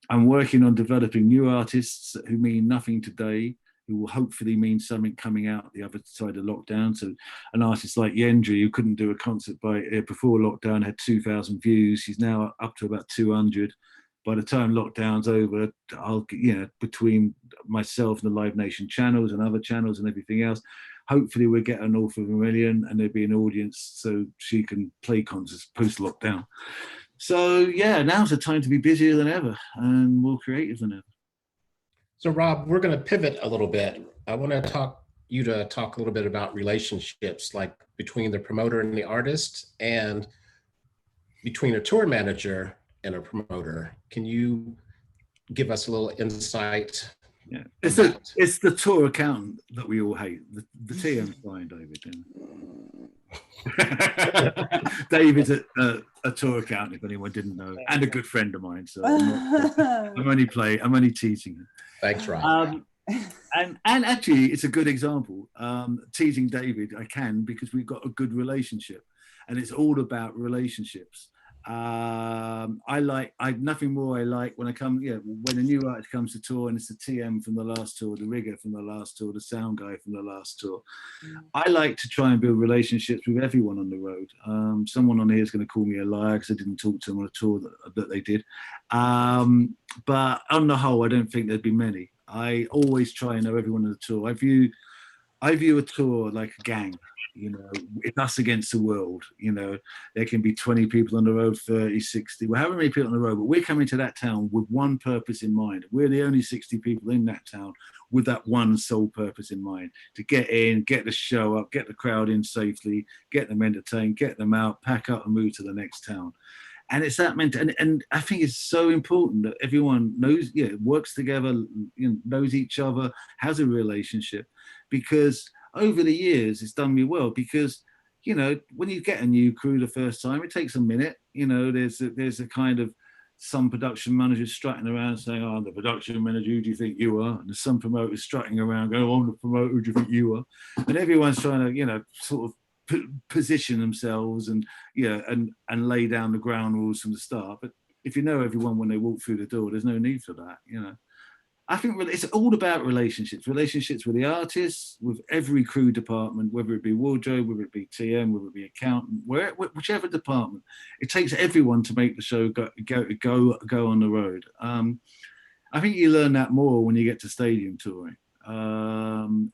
I'm working on developing new artists who mean nothing today, who will hopefully mean something coming out the other side of lockdown. So an artist like Yendri, who couldn't do a concert before lockdown, had 2,000 views. She's now up to about 200. By the time lockdown's over, between myself and the Live Nation channels and other channels and everything else, hopefully we'll get her north of 1 million, and there'll be an audience so she can play concerts post-lockdown. So yeah, now's the time to be busier than ever and more creative than ever. So Rob, we're going to pivot a little bit. I want to talk a little bit about relationships, like between the promoter and the artist, and between a tour manager and a promoter. Can you give us a little insight? Yeah, it's the tour accountant that we all hate. The TM's fine, David. David's a tour accountant, if anyone didn't know, and a good friend of mine. So I'm only teasing him. Thanks, Rob. And actually, it's a good example. Teasing David, I can, because we've got a good relationship, and it's all about relationships. Nothing more I like when when a new artist comes to tour, and it's the TM from the last tour, the rigger from the last tour, the sound guy from the last tour. I like to try and build relationships with everyone on the road. Someone on here is going to call me a liar because I didn't talk to them on a tour that they did. But on the whole, I don't think there'd be many. I always try and know everyone on the tour. I view a tour like a gang. You know, it's us against the world. You know, there can be 20 people on the road, 30, 60, well, however many people on the road, but we're coming to that town with one purpose in mind. We're the only 60 people in that town with that one sole purpose in mind: to get in, get the show up, get the crowd in safely, get them entertained, get them out, pack up and move to the next town. And it's that and I think it's so important that everyone knows, works together, knows each other, has a relationship, because over the years it's done me well. Because, when you get a new crew the first time, it takes a minute. There's a kind of some production managers strutting around saying, "Oh, I'm the production manager, who do you think you are?" And there's some promoters strutting around going, "Oh, I'm the promoter, who do you think you are?" And everyone's trying to, sort of position themselves and lay down the ground rules from the start. But if you know everyone when they walk through the door, there's no need for that. I think it's all about relationships with the artists, with every crew department, whether it be wardrobe, whether it be TM, whether it be accountant, whichever department. It takes everyone to make the show go on the road. I think you learn that more when you get to stadium touring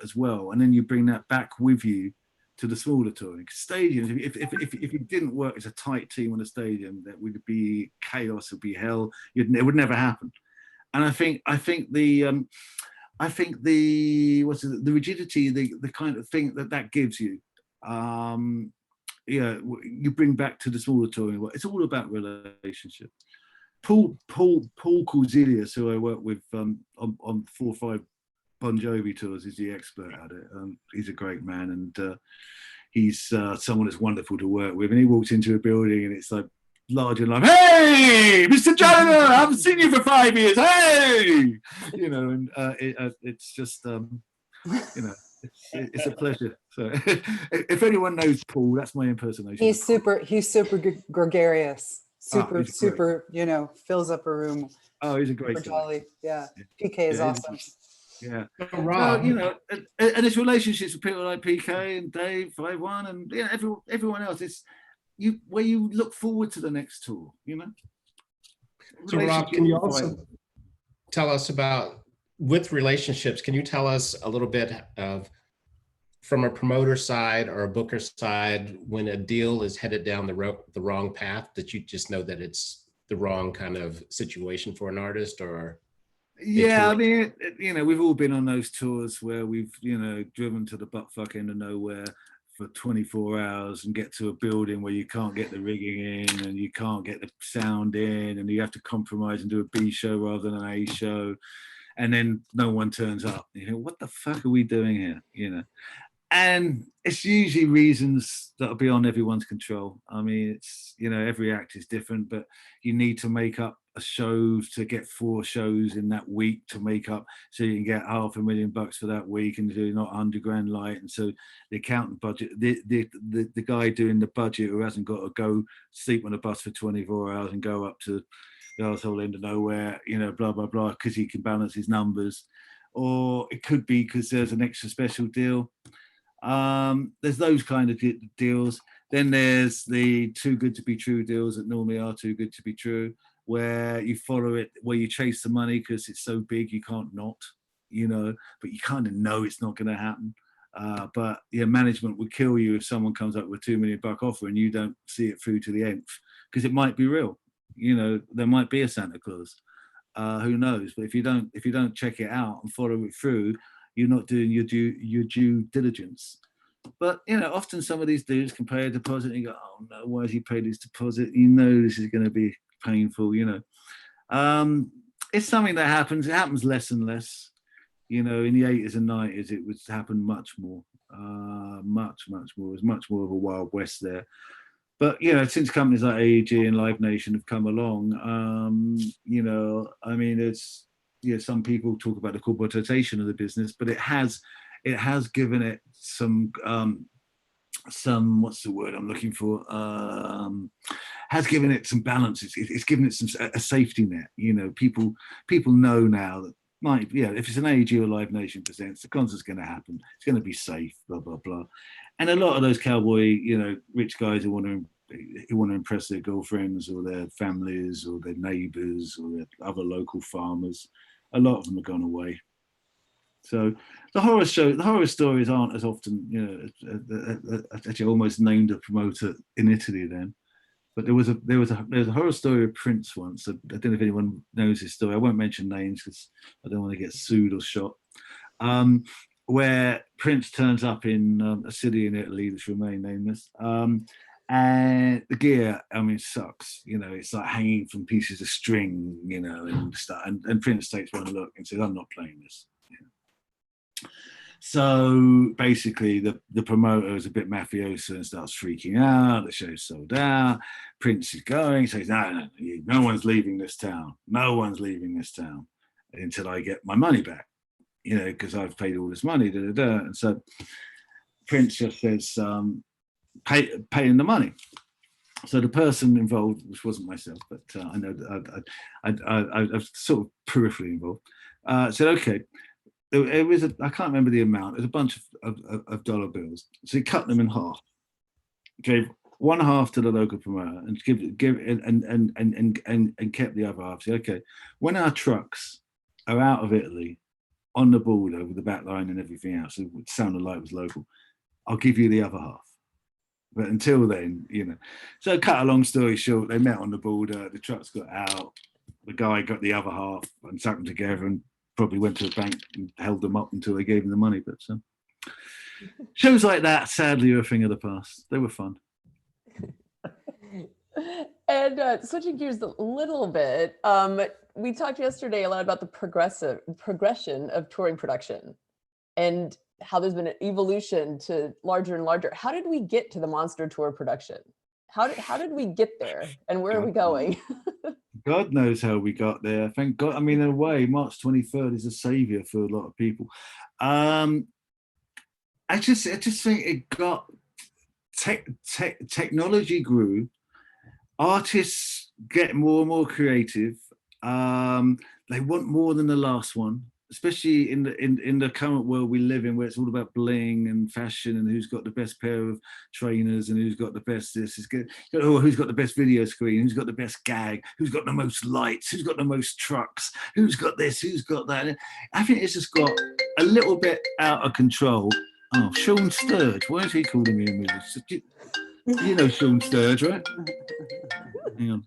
as well, and then you bring that back with you to the smaller touring. Stadiums, if you didn't work as a tight team on a stadium, that would be chaos, it would be hell. It would never happen. And I think the rigidity, the kind of thing that gives you, you bring back to the smaller touring. It's all about relationships. Paul Corzilius, who I work with on 4 or 5 Bon Jovi tours, is the expert at it. He's a great man, and he's someone that's wonderful to work with. And he walks into a building and it's like large and like, "Hey, Mr. Janitor, I haven't seen you for 5 years. Hey," and it's just, it's a pleasure. So if anyone knows Paul, that's my impersonation. He's super gregarious, he's super, fills up a room. Oh, he's a great guy. Jolly. Yeah. PK is awesome. Yeah. Rob, and it's relationships with people like PK and Dave, 5-1, and everyone else. It's where you look forward to the next tour, So Rob, can you also tell us about, with relationships, can you tell us a little bit of, from a promoter side or a booker side, when a deal is headed down the wrong path, that you just know that it's the wrong kind of situation for an artist? Or yeah, I mean, we've all been on those tours where we've, driven to the buttfuck end of nowhere for 24 hours and get to a building where you can't get the rigging in and you can't get the sound in, and you have to compromise and do a B show rather than an A show, and then no one turns up. What the fuck are we doing here? And it's usually reasons that are beyond everyone's control. I mean, it's, every act is different, but you need to make up a show to get 4 shows in that week to make up, so you can get $500,000 for that week and do not $100,000 light. And so the accountant budget, the guy doing the budget who hasn't got to go sleep on a bus for 24 hours and go up to the arsehole end of nowhere, blah, blah, blah, because he can balance his numbers. Or it could be because there's an extra special deal. There's those kind of deals. Then there's the too good to be true deals that normally are too good to be true, where you follow it, where you chase the money because it's so big you can't not, but you kind of know it's not going to happen. But management would kill you if someone comes up with $2 million offer and you don't see it through to the nth, because it might be real. There might be a Santa Claus. Who knows? But if you don't check it out and follow it through, you're not doing your due diligence. But often some of these dudes can pay a deposit and you go, "Oh no, why has he paid his deposit? This is going to be painful." It's something that happens. It happens less and less. In the 80s and 90s, it would happen much more, much more. It was much more of a Wild West there. But since companies like AEG and Live Nation have come along, I mean, it's some people talk about the corporatization of the business, but it has given it some what's the word I'm looking for? Has given it some balance. It's given it a safety net. People know now that if it's an AEG or Live Nation presents, the concert's going to happen. It's going to be safe. Blah blah blah. And a lot of those cowboy, rich guys who want to impress their girlfriends or their families or their neighbours or their other local farmers, a lot of them have gone away. So the horror stories aren't as often, actually almost named a promoter in Italy then. But there was a horror story of Prince once. I don't know if anyone knows his story. I won't mention names because I don't want to get sued or shot. Where Prince turns up in a city in Italy which remain nameless. And the gear, sucks. It's like hanging from pieces of string, and stuff. And Prince takes one look and says, "I'm not playing this." So basically, the promoter is a bit mafioso and starts freaking out. The show's sold out. Prince is going. Says, "No one's leaving this town. No one's leaving this town until I get my money back. Because I've paid all this money." And so Prince just says, paying the money. So the person involved, which wasn't myself, but I know that I was sort of peripherally involved, said, "Okay." It was I can't remember the amount. It was a bunch of dollar bills. So he cut them in half, gave one half to the local promoter, and and kept the other half. So okay, when our trucks are out of Italy, on the border with the back line and everything else, it sounded like it was local. I'll give you the other half. But until then, you know. So cut a long story short, they met on the border, the trucks got out, the guy got the other half and sat them together and probably went to the bank and held them up until they gave him the money. But shows like that, sadly, are a thing of the past. They were fun. And switching gears a little bit, we talked yesterday a lot about the progression of touring production and how there's been an evolution to larger and larger. How did we get to the monster tour production? How did we get there, and where are we going? God knows how we got there. Thank God. I mean, in a way, March 23rd is a savior for a lot of people. I just think it got technology grew. Artists get more and more creative. They want more than the last one, especially in the current world we live in, where it's all about bling and fashion and who's got the best pair of trainers and who's got the best this is good. Oh, who's got the best video screen? Who's got the best gag? Who's got the most lights? Who's got the most trucks? Who's got this? Who's got that? And I think it's just got a little bit out of control. Oh, Sean Sturge. Why is he calling me a movie? You know Sean Sturge, right? Hang on.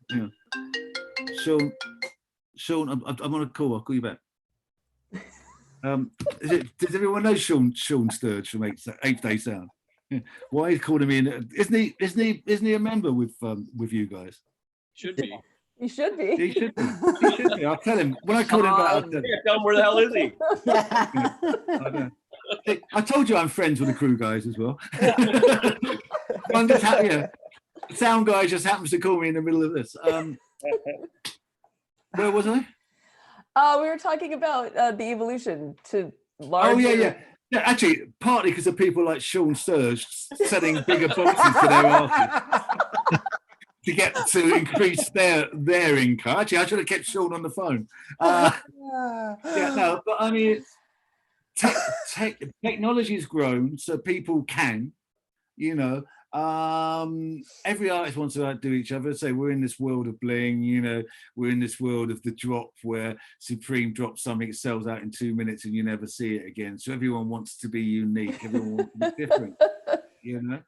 Sean, I'm on a call. I'll call you back. Does everyone know Sean Sturge from Eighth Day Sound? Yeah. Why he's calling me in? Isn't he a member with you guys? Should be. He should be. He should be. He should be. I'll tell him when I call him back. I'll tell him. Tell him where the hell is he? I told you I'm friends with the crew guys as well. Sound guy just happens to call me in the middle of this. Where was I? We were talking about the evolution to larger. Oh yeah. Actually, partly because of people like Sean Sturge selling bigger boxes to their artists to get to increase their income. Actually, I should have kept Sean on the phone. But I mean, technology's grown, so people can, you know. Every artist wants to outdo each other. So we're in this world of bling, you know, we're in this world of the drop where Supreme drops something, it sells out in 2 minutes and you never see it again. So everyone wants to be unique, everyone wants to be different, you know.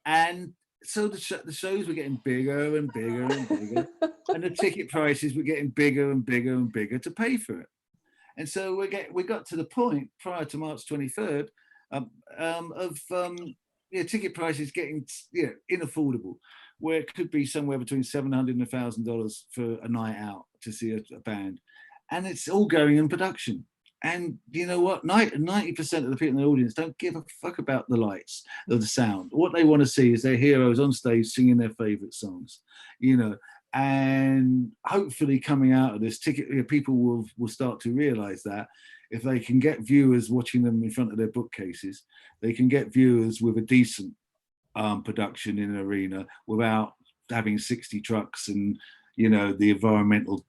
And so the shows were getting bigger and bigger and bigger, and the ticket prices were getting bigger and bigger and bigger to pay for it. And so we got to the point prior to March 23rd ticket prices getting inaffordable, where it could be somewhere between $700 and $1,000 for a night out to see a band, and it's all going in production. And you know what? 90% of the people in the audience don't give a fuck about the lights or the sound. What they want to see is their heroes on stage singing their favorite songs, you know. And hopefully, coming out of this, people will start to realize that if they can get viewers watching them in front of their bookcases, they can get viewers with a decent production in an arena without having 60 trucks and, you know, the environmental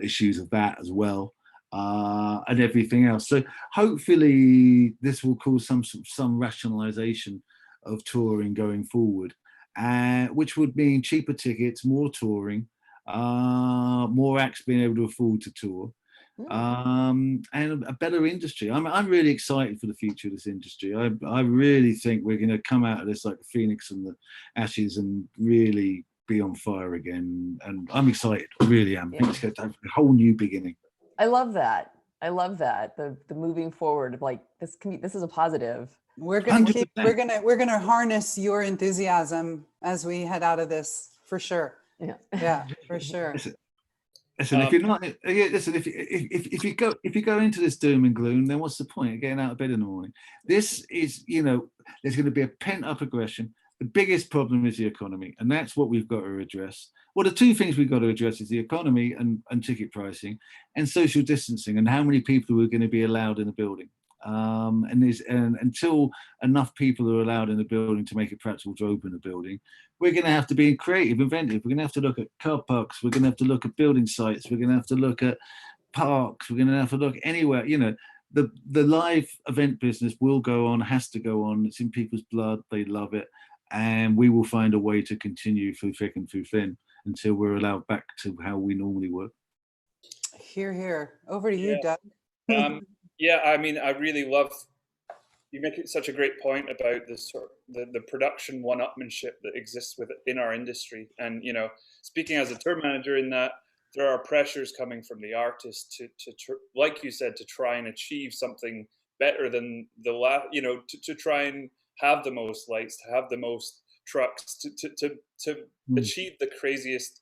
issues of that as well, and everything else. So hopefully this will cause some rationalization of touring going forward, which would mean cheaper tickets, more touring, more acts being able to afford to tour. And a better industry. I'm really excited for the future of this industry. I really think we're going to come out of this like the phoenix from the ashes and really be on fire again. And I'm excited. I really am. I think it's going to have a whole new beginning. I love that. The moving forward, like this is a positive. We're gonna harness your enthusiasm as we head out of this for sure. Yeah, for sure. Listen, if you're not, if you go into this doom and gloom, then what's the point of getting out of bed in the morning? This is, you know, there's going to be a pent-up aggression. The biggest problem is the economy, and that's what we've got to address. Well, the two things we've got to address is the economy and ticket pricing, and social distancing, and how many people are going to be allowed in a building. And until enough people are allowed in the building to make it practical to open a building, we're going to have to be creative, inventive. We're going to have to look at car parks. We're going to have to look at building sites. We're going to have to look at parks. We're going to have to look anywhere. You know, the live event business will go on, has to go on. It's in people's blood. They love it. And we will find a way to continue through thick and through thin until we're allowed back to how we normally work. Hear, hear. Over to you, Doug. Yeah, I mean, I really love you make it such a great point about the production one-upmanship that exists within our industry. And, you know, speaking as a tour manager in that, there are pressures coming from the artist to like you said, to try and achieve something better than the last, you know, to try and have the most lights, to have the most trucks, to achieve the craziest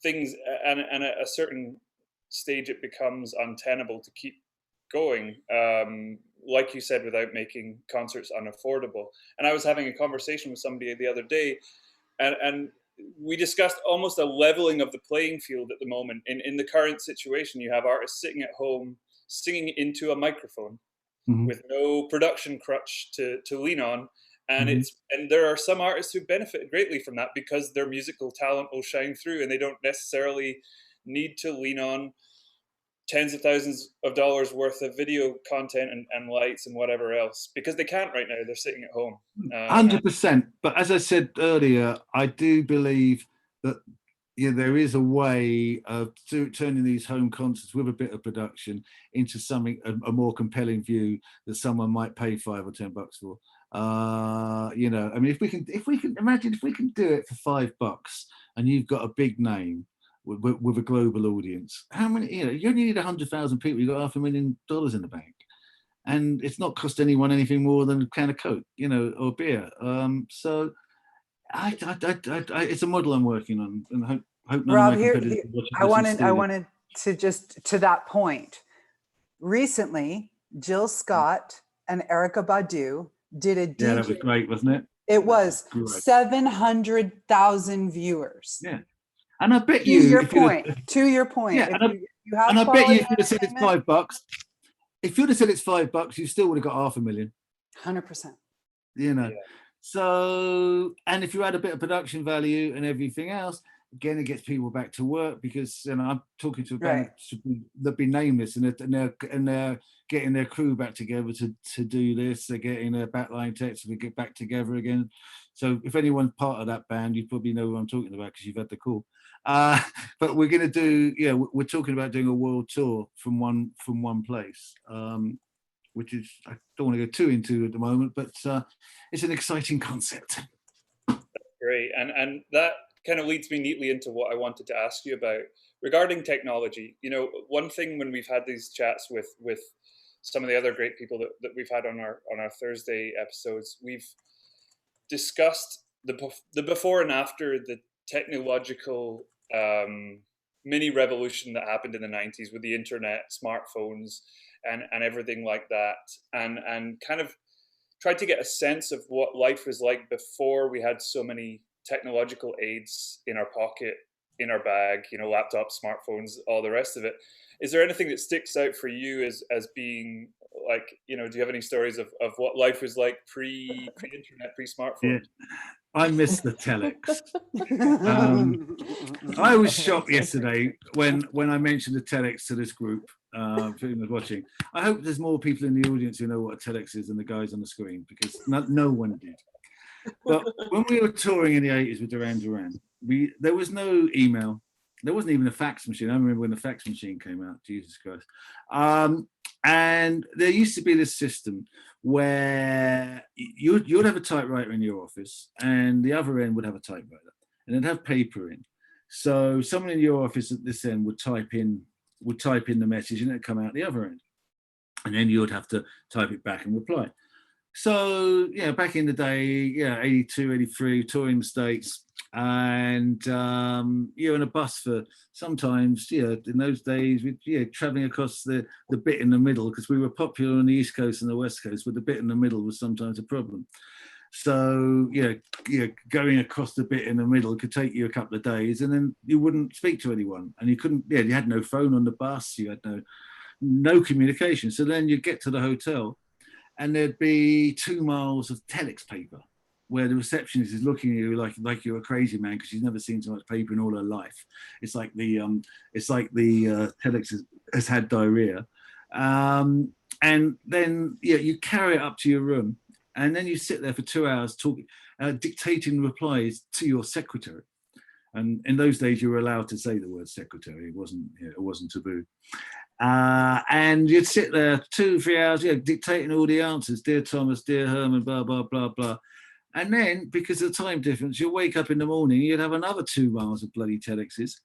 things. And at a certain stage, it becomes untenable to keep going, like you said, without making concerts unaffordable. And I was having a conversation with somebody the other day, and we discussed almost a leveling of the playing field at the moment. In the current situation, you have artists sitting at home singing into a microphone with no production crutch to lean on. And and there are some artists who benefit greatly from that because their musical talent will shine through, and they don't necessarily need to lean on tens of thousands of dollars worth of video content and lights and whatever else, because they can't right now. They're sitting at home. 100%. But as I said earlier, I do believe that there is a way of turning these home concerts with a bit of production into something, a more compelling view that someone might pay $5 or $10 for. You know, I mean, if we can imagine, if we can do it for $5 and you've got a big name with a global audience, how many, you know, you only need 100,000 people, you've got $500,000 in the bank, and it's not cost anyone anything more than a can of Coke, you know, or beer. So it's a model I'm working on, and hope none Rob, of my competitors I wanted to just to that point. Recently, Jill Scott and Erykah Badu did a DJ. Yeah, that was great, wasn't it? It was 700,000 viewers. Yeah. And I bet To you, your point, yeah, and I bet you if you'd have said it's $5, if you'd have said it's $5, you still would have got 500,000. 100%. You know, so, and if you add a bit of production value and everything else, again, it gets people back to work, because, you know, I'm talking to a band that be nameless, and they're getting their crew back together to do this. They're getting their backline techs to get back together again. So if anyone's part of that band, you probably know who I'm talking about because you've had the call. But we're going to do, we're talking about doing a world tour from one place, which is, I don't want to go too into at the moment, but it's an exciting concept. Great, and that kind of leads me neatly into what I wanted to ask you about regarding technology. You know, one thing when we've had these chats with some of the other great people that we've had on our Thursday episodes, we've discussed the before and after the technological mini revolution that happened in the 90s with the internet, smartphones, and everything like that, and kind of tried to get a sense of what life was like before we had so many technological aids in our pocket, in our bag, you know, laptops, smartphones, all the rest of it. Is there anything that sticks out for you as being like, you know, do you have any stories of what life was like pre-internet, pre-smartphone? Yeah. I miss the telex. I was shocked yesterday when I mentioned the telex to this group who was watching. I hope there's more people in the audience who know what a telex is than the guys on the screen, because no one did. But when we were touring in the 80s with Duran Duran, there was no email. There wasn't even a fax machine. I remember when the fax machine came out, Jesus Christ. And there used to be this system where you'd have a typewriter in your office, and the other end would have a typewriter, and it'd have paper in. So someone in your office at this end would type in the message, and it'd come out the other end. And then you would have to type it back and reply. So, yeah, back in the day, 82, 83, touring the States, and you're in a bus for sometimes, in those days, traveling across the bit in the middle, because we were popular on the East Coast and the West Coast, but the bit in the middle was sometimes a problem. So, going across the bit in the middle could take you a couple of days, and then you wouldn't speak to anyone, and you couldn't, you had no phone on the bus, you had no communication. So then you get to the hotel, and there'd be 2 miles of telex paper, where the receptionist is looking at you like you're a crazy man, because she's never seen so much paper in all her life. It's like the telex has had diarrhea, and then you carry it up to your room, and then you sit there for 2 hours talking, dictating replies to your secretary. And in those days, you were allowed to say the word secretary. It wasn't taboo. And you'd sit there 2-3 hours, dictating all the answers, dear Thomas, dear Herman, blah, blah, blah, blah. And then, because of the time difference, you'll wake up in the morning, you'd have another 2 miles of bloody TEDx's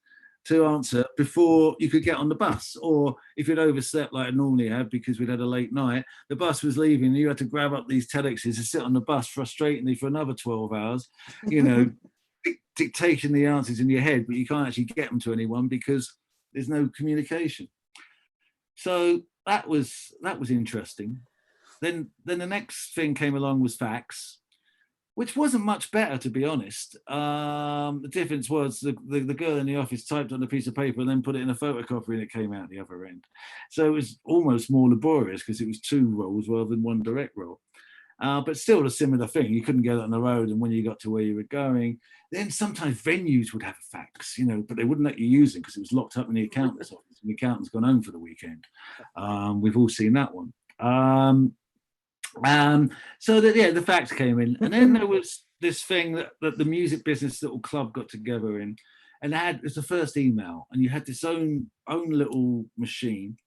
to answer before you could get on the bus. Or if you'd overslept like I normally have because we'd had a late night, the bus was leaving, and you had to grab up these TEDx's and sit on the bus frustratingly for another 12 hours, dictating the answers in your head, but you can't actually get them to anyone because there's no communication. So that was interesting. Then the next thing came along was fax, which wasn't much better, to be honest. The difference was the girl in the office typed on a piece of paper and then put it in a photocopier, and it came out the other end. So it was almost more laborious because it was 2 rolls rather than 1 direct roll. But still a similar thing. You couldn't get it on the road, and when you got to where you were going, then sometimes venues would have a fax, but they wouldn't let you use it because it was locked up in the accountant's office, and the accountant's gone home for the weekend. We've all seen that one. So the fax came in, and then there was this thing that the music business little club got together in, and it was the first email, and you had this own little machine,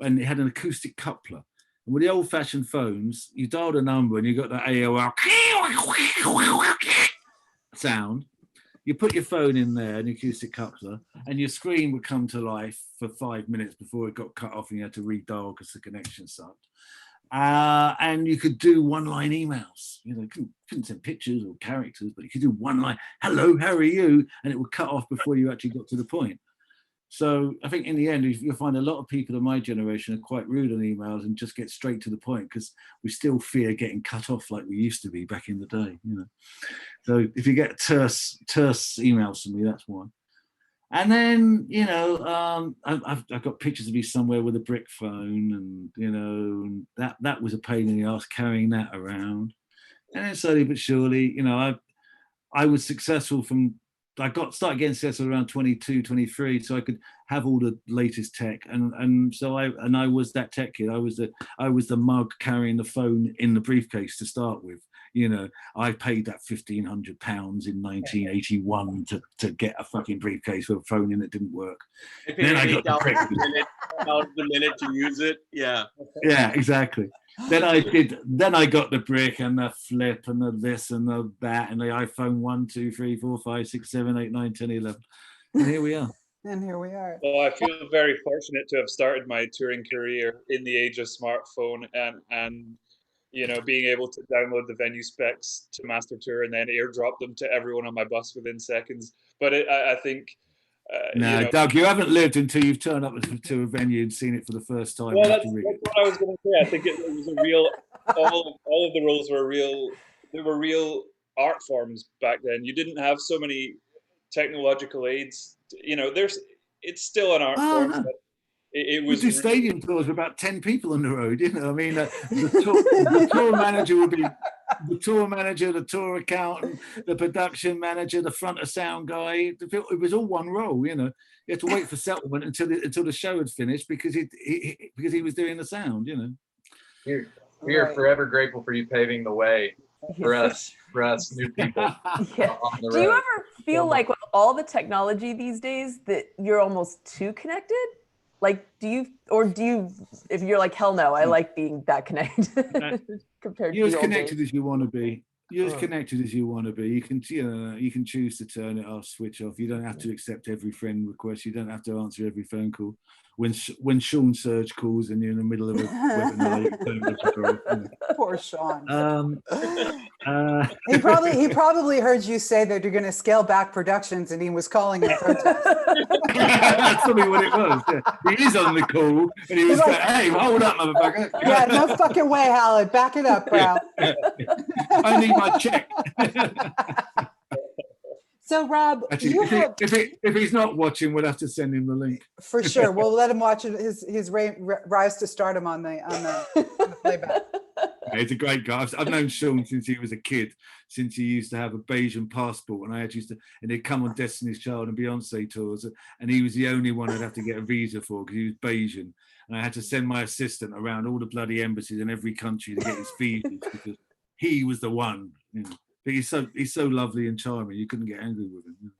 and it had an acoustic coupler. And with the old-fashioned phones, you dialed a number and you got the AOL sound. You put your phone in there, an acoustic coupler, and your screen would come to life for 5 minutes before it got cut off and you had to redial because the connection sucked. And you could do 1-line emails. Couldn't send pictures or characters, but you could do 1 line, hello, how are you? And it would cut off before you actually got to the point. So I think in the end, you'll find a lot of people of my generation are quite rude on emails and just get straight to the point because we still fear getting cut off like we used to be back in the day. So if you get terse emails from me, that's one. And then, I've got pictures of me somewhere with a brick phone, and that was a pain in the ass carrying that around. And then slowly but surely, I was successful I started getting successful around 22, 23, so I could have all the latest tech, and so I was that tech kid. I was the mug carrying the phone in the briefcase to start with. I paid that £1,500 in 1981 to get a fucking briefcase with a phone in that didn't work. Then I got the minute to use it. Yeah. Yeah, exactly. Then I got the brick and the flip and the this and the that and the iPhone 1, 2, 3, 4, 5, 6, 7, 8, 9, 10, 11. And here we are. Well, I feel very fortunate to have started my touring career in the age of smartphone and being able to download the venue specs to Master Tour and then airdrop them to everyone on my bus within seconds. But I think... Doug, you haven't lived until you've turned up to a venue and seen it for the first time. Well, that's what I was going to say. I think it was a real... all of the roles were real... They were real art forms back then. You didn't have so many technological aids. It's still an art form. No. But it was... We do stadium tours with about 10 people on the road. The tour manager would be the tour manager, the tour accountant, the production manager, the front of sound guy. It was all one role. You had to wait for settlement until the show had finished because he was doing the sound. We are forever grateful for you paving the way for us new people. Yeah. Do you ever feel like with all the technology these days that you're almost too connected? Like, do you, if you're like, hell no, I like being that connected compared you're to as connected as you want to be. You're as connected as you want to be. You can choose to turn it off, switch off. You don't have to accept every friend request. You don't have to answer every phone call. When Sean Surge calls and you're in the middle of a webinar, Poor Sean. He probably heard you say that you're going to scale back productions, and he was calling in protest. That's probably what it was. Yeah. He is on the call, and he was like, "Hey, hold up, motherfucker!" Yeah, no fucking way, Hallett. Back it up, bro. I need my check. So, Rob, actually, if he's not watching, we'll have to send him the link. For sure, we'll let him watch his rise to stardom on the playback. He's a great guy. I've known Sean since he was a kid, since he used to have a Bayesian passport, and he'd come on Destiny's Child and Beyonce tours, and he was the only one I'd have to get a visa for because he was Bayesian, and I had to send my assistant around all the bloody embassies in every country to get his visas because he was the one. But he's so lovely and charming. You couldn't get angry with him.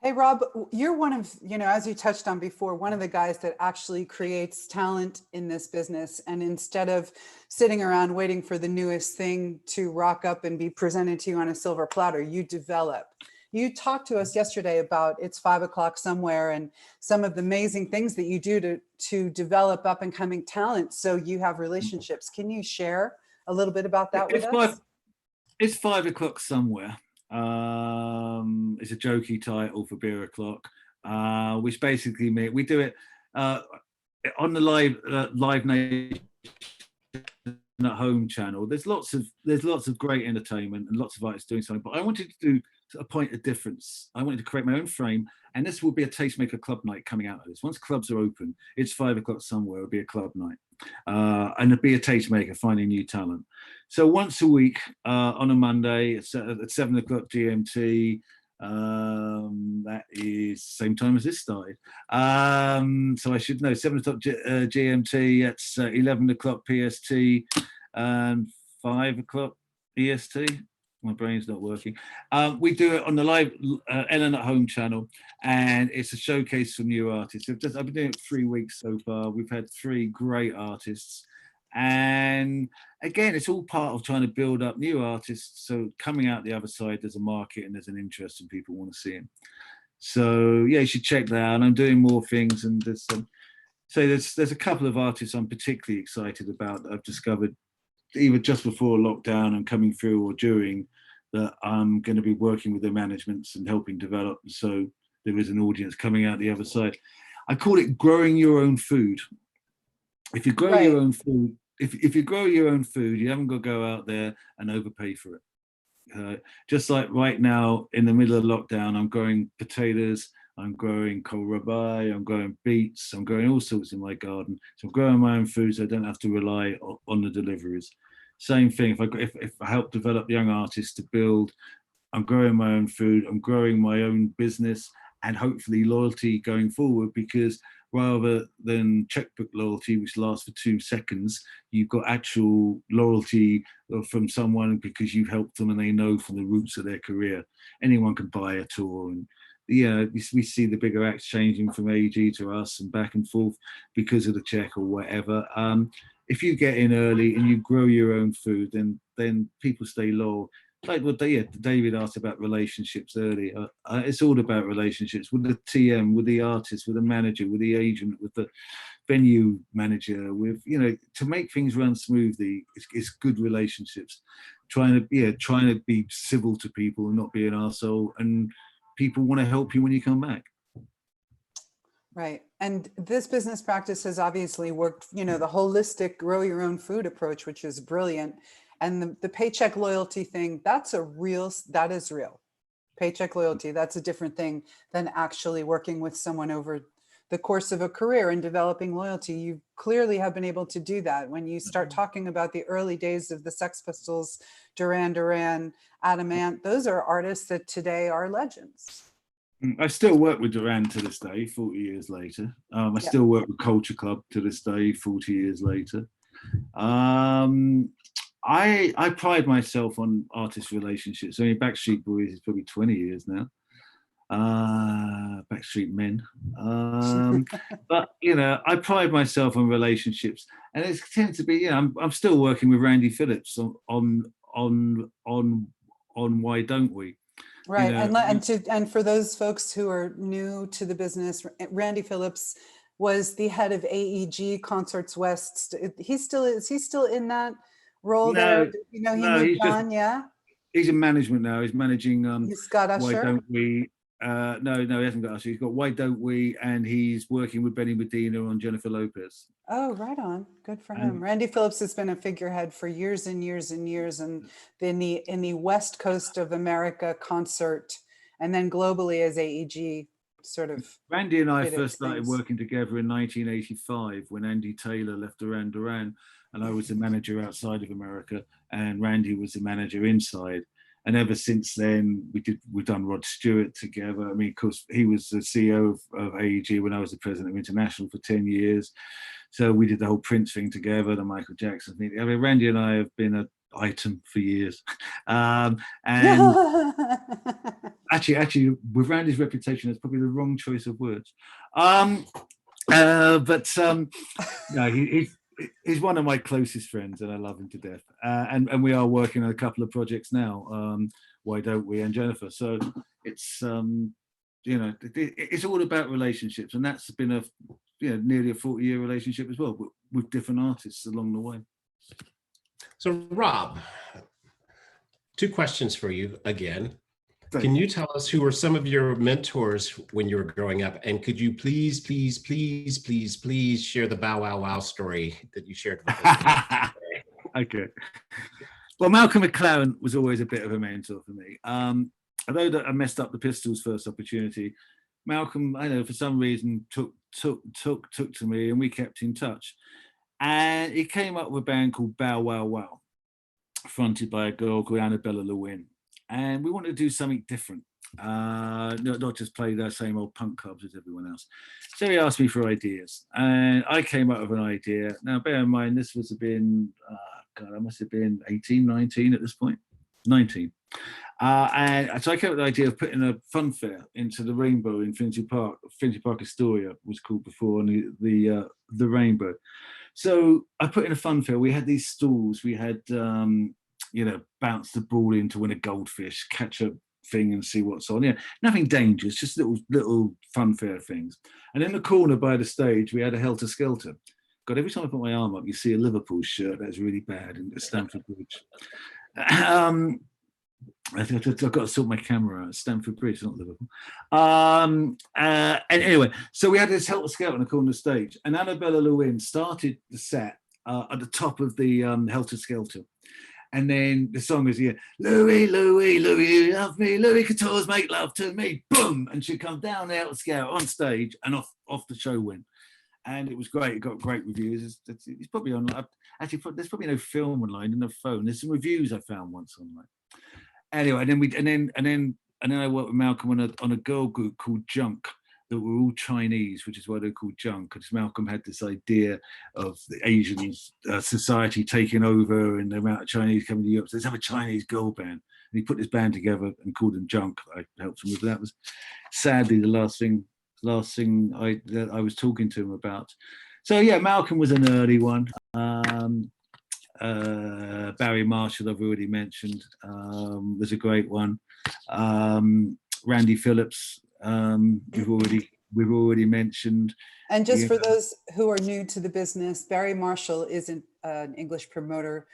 Hey, Rob, you're one of, as you touched on before, one of the guys that actually creates talent in this business. And instead of sitting around waiting for the newest thing to rock up and be presented to you on a silver platter, you develop. You talked to us yesterday about It's 5 o'clock somewhere and some of the amazing things that you do to develop up and coming talent. So you have relationships. Can you share a little bit about that with us? It's 5 o'clock somewhere. It's a jokey title for beer o'clock, which basically means we do it on the Live Nation at Home channel. There's lots of great entertainment and lots of artists doing something, but I wanted to do a point of difference. I wanted to create my own frame, and this will be a Tastemaker club night coming out of this. Once clubs are open, It's 5 o'clock somewhere, it'll be a club night, and it'll be a tastemaker finding new talent. So once a week on a Monday at 7 o'clock GMT. That is same time as this started. So I should know 7 o'clock GMT. That's 11 o'clock PST and 5 o'clock EST. My brain's not working. We do it on the live Ellen at Home channel, and it's a showcase for new artists. I've been doing it 3 weeks so far. We've had 3 great artists. And again, it's all part of trying to build up new artists. So coming out the other side, there's a market and there's an interest and people want to see them. So yeah, you should check that out. And I'm doing more things, and there's a couple of artists I'm particularly excited about that I've discovered either just before lockdown and coming through or during, that I'm going to be working with their managements and helping develop. So there is an audience coming out the other side. I call it growing your own food. If you grow your own food, if you grow your own food, you haven't got to go out there and overpay for it. Just like right now in the middle of lockdown, I'm growing potatoes, I'm growing kohlrabi, I'm growing beets, I'm growing all sorts in my garden. So I'm growing my own food, so I don't have to rely on the deliveries. Same thing, if I help develop young artists to build, I'm growing my own food, I'm growing my own business, and hopefully loyalty going forward, because rather than checkbook loyalty, which lasts for 2 seconds, you've got actual loyalty from someone because you've helped them and they know from the roots of their career. Anyone can buy a tour, and we see the bigger acts changing from AG to us and back and forth because of the check or whatever. If you get in early and you grow your own food, then people stay loyal. Like what David asked about relationships earlier. It's all about relationships with the TM, with the artist, with the manager, with the agent, with the venue manager, with, to make things run smoothly. It's good relationships. Trying to be civil to people and not be an arsehole, and people want to help you when you come back. Right. And this business practice has obviously worked, the holistic grow your own food approach, which is brilliant. And the paycheck loyalty thing, that is real. Paycheck loyalty, that's a different thing than actually working with someone over the course of a career and developing loyalty. You clearly have been able to do that. When you start talking about the early days of the Sex Pistols, Duran Duran, Adam Ant, those are artists that today are legends. I still work with Duran to this day, 40 years later. I still work with Culture Club to this day, 40 years later. I pride myself on artist relationships. I mean, Backstreet Boys is probably 20 years now. Backstreet Men. But, I pride myself on relationships. And it tends to be, I'm still working with Randy Phillips on Why Don't We? Right. And for those folks who are new to the business, Randy Phillips was the head of AEG Concerts West. Is he still in that role there? He moved on, yeah? He's in management now. He's managing He's got Usher? Why Don't We? No, he hasn't got Usher. He's got Why Don't We? And he's working with Benny Medina on Jennifer Lopez. Oh, right on. Good for him. Randy Phillips has been a figurehead for years and years and years, and in the West Coast of America concert, and then globally as AEG sort of. Randy and I first started working together in 1985 when Andy Taylor left Duran Duran, and I was the manager outside of America, and Randy was the manager inside. And ever since then, we've done Rod Stewart together. I mean, of course, he was the CEO of AEG when I was the president of International for 10 years. So we did the whole Prince thing together, the Michael Jackson thing. I mean, Randy and I have been item for years. And actually, with Randy's reputation, that's probably the wrong choice of words. No, he's one of my closest friends, and I love him to death. And we are working on a couple of projects now. Why don't we? And Jennifer. So it's it's all about relationships, and that's been a nearly a 40-year relationship as well, with different artists along the way. So Rob, 2 questions for you again. Can you tell us who were some of your mentors when you were growing up? And could you please share the Bow Wow Wow story that you shared with us? Okay. Well, Malcolm McLaren was always a bit of a mentor for me. Although I messed up the Pistols' first opportunity, Malcolm, I know for some reason took to me, and we kept in touch. And he came up with a band called Bow Wow Wow, fronted by a girl called Annabella Lewin. And we wanted to do something different, not just play the same old punk clubs as everyone else. So he asked me for ideas, and I came up with an idea. Now, bear in mind, this was been, I must have been 18, 19 at this point, 19. And so I came up with the idea of putting a fun fair into the Rainbow in Finsbury Park Astoria was called before, and the Rainbow. So I put in a fun fair. We had these stalls. We had bounce the ball in to win a goldfish, catch a thing and see what's on. Yeah, nothing dangerous, just little fun fair things. And in the corner by the stage, we had a Helter Skelter. God, every time I put my arm up, you see a Liverpool shirt. That's really bad in Stamford Bridge. I've got to sort my camera out. Stamford Bridge, not Liverpool. And anyway, so we had this Helter Skelter on the corner of the stage, and Annabella Lewin started the set at the top of the Helter Skelter. And then the song was here, Louie, Louie, Louie, you love me, Louis Couture's make love to me, boom! And she'd come down the Helter Skelter on stage, and off the show went. And it was great. It got great reviews. It's probably online. Actually, there's probably no film online, no phone. There's some reviews I found once online. Anyway, and then I worked with Malcolm on a girl group called Junk that were all Chinese, which is why they're called Junk, because Malcolm had this idea of the Asian society taking over and the amount of Chinese coming to Europe. So let's have a Chinese girl band. And he put this band together and called them Junk. I helped him with that. Was sadly the last thing that I was talking to him about. So yeah, Malcolm was an early one. Barry Marshall, I've already mentioned, was a great one. Randy Phillips, we've already mentioned. And just for those who are new to the business, Barry Marshall is an English promoter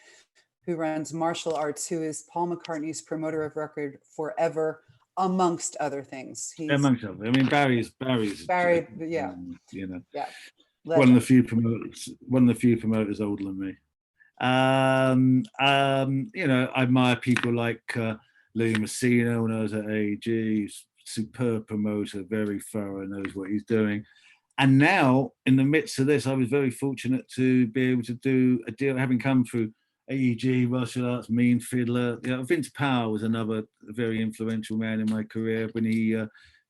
who runs Martial Arts, who is Paul McCartney's promoter of record forever, amongst other things. Amongst other, I mean, Barry's yeah, yeah. One of the few promoters older than me. I admire people like Louis Messina when I was at AEG. Superb promoter, very thorough, knows what he's doing. And now, in the midst of this, I was very fortunate to be able to do a deal, having come through AEG, Martial Arts, Mean Fiddler. Vince Power was another very influential man in my career when he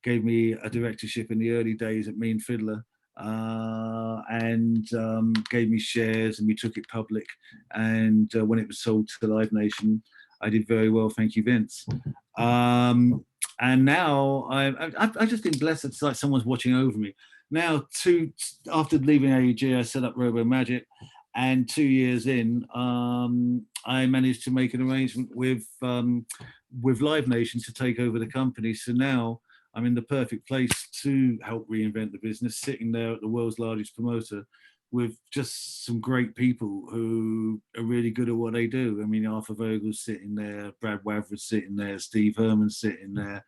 gave me a directorship in the early days at Mean Fiddler. And gave me shares, and we took it public. And when it was sold to Live Nation, I did very well, thank you, Vince. And now I've just been blessed. It's like someone's watching over me. Now, after leaving AEG, I set up Robomagic, and 2 years in, I managed to make an arrangement with Live Nation to take over the company. So now I'm in the perfect place to help reinvent the business, sitting there at the world's largest promoter with just some great people who are really good at what they do. I mean, Arthur Vogel's sitting there, Brad Wavra's sitting there, Steve Herman's sitting there.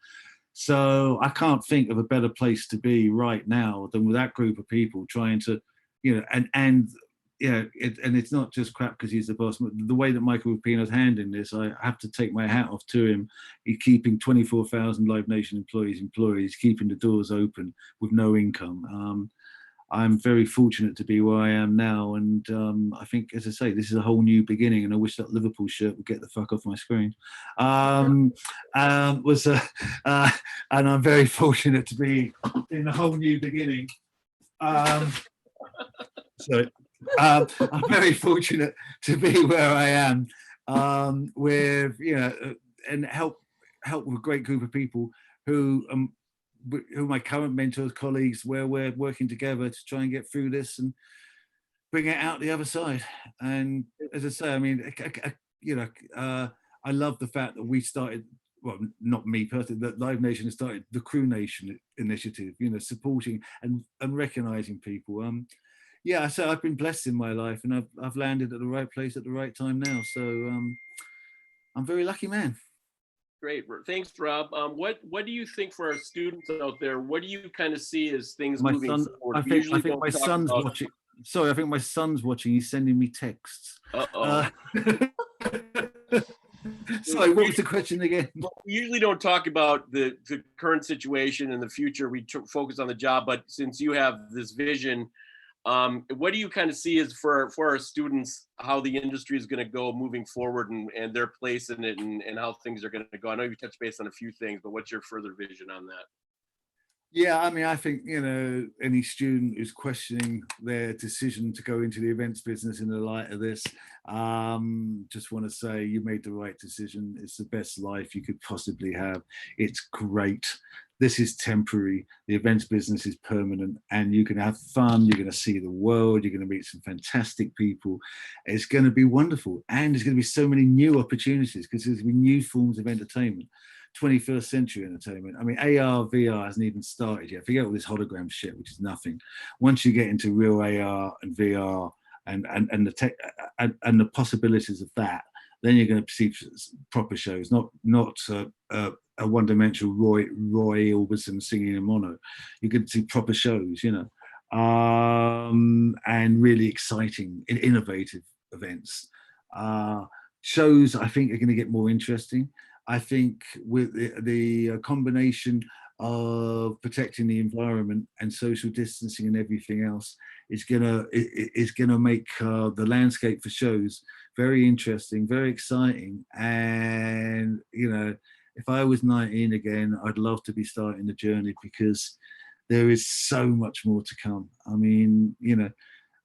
So I can't think of a better place to be right now than with that group of people trying to, and it's not just crap because he's the boss. The way that Michael Rapino's handling this, I have to take my hat off to him. He's keeping 24,000 Live Nation employees employed. He's keeping the doors open with no income. I'm very fortunate to be where I am now. And I think, as I say, this is a whole new beginning. And I wish that Liverpool shirt would get the fuck off my screen. And I'm very fortunate to be in a whole new beginning. So I'm very fortunate to be where I am. with, you know, and help with a great group of people who my current mentors, colleagues, where we're working together to try and get through this and bring it out the other side. And as I say, I mean, you know, I love the fact that we started, well, not me personally, that Live Nation has started the Crew Nation initiative, you know, supporting and recognizing people. Yeah, so I've been blessed in my life, and I've landed at the right place at the right time now. So I'm a very lucky man. Great. Thanks, Rob. What do you think for our students out there? What do you kind of see as things My moving son, forward? I think my son's watching. Sorry, I think my son's watching. He's sending me texts. Sorry, what was the question again? Well, we usually don't talk about the current situation and the future. We focus on the job, but since you have this vision, what do you kind of see as for our students, how the industry is going to go moving forward and their place in it and how things are going to go? I know you touched base on a few things, but what's your further vision on that? Yeah, I mean, I think, you know, any student who's questioning their decision to go into the events business in the light of this, just want to say you made the right decision. It's the best life you could possibly have. It's great. This is temporary. The events business is permanent, and you can have fun. You're going to see the world. You're going to meet some fantastic people. It's going to be wonderful. And there's going to be so many new opportunities because there's going to be new forms of entertainment. 21st century entertainment. I mean, AR, VR hasn't even started yet. Forget all this hologram shit, which is nothing. Once you get into real AR and VR and the tech and the possibilities of that, then you're going to see proper shows, not a one-dimensional Roy Orbison singing in mono. You're going to see proper shows, you know, and really exciting, innovative events. Shows, I think, are going to get more interesting. I think with the combination of protecting the environment and social distancing and everything else is gonna make the landscape for shows very interesting, very exciting. And you know, if I was 19 again, I'd love to be starting the journey because there is so much more to come. I mean, you know,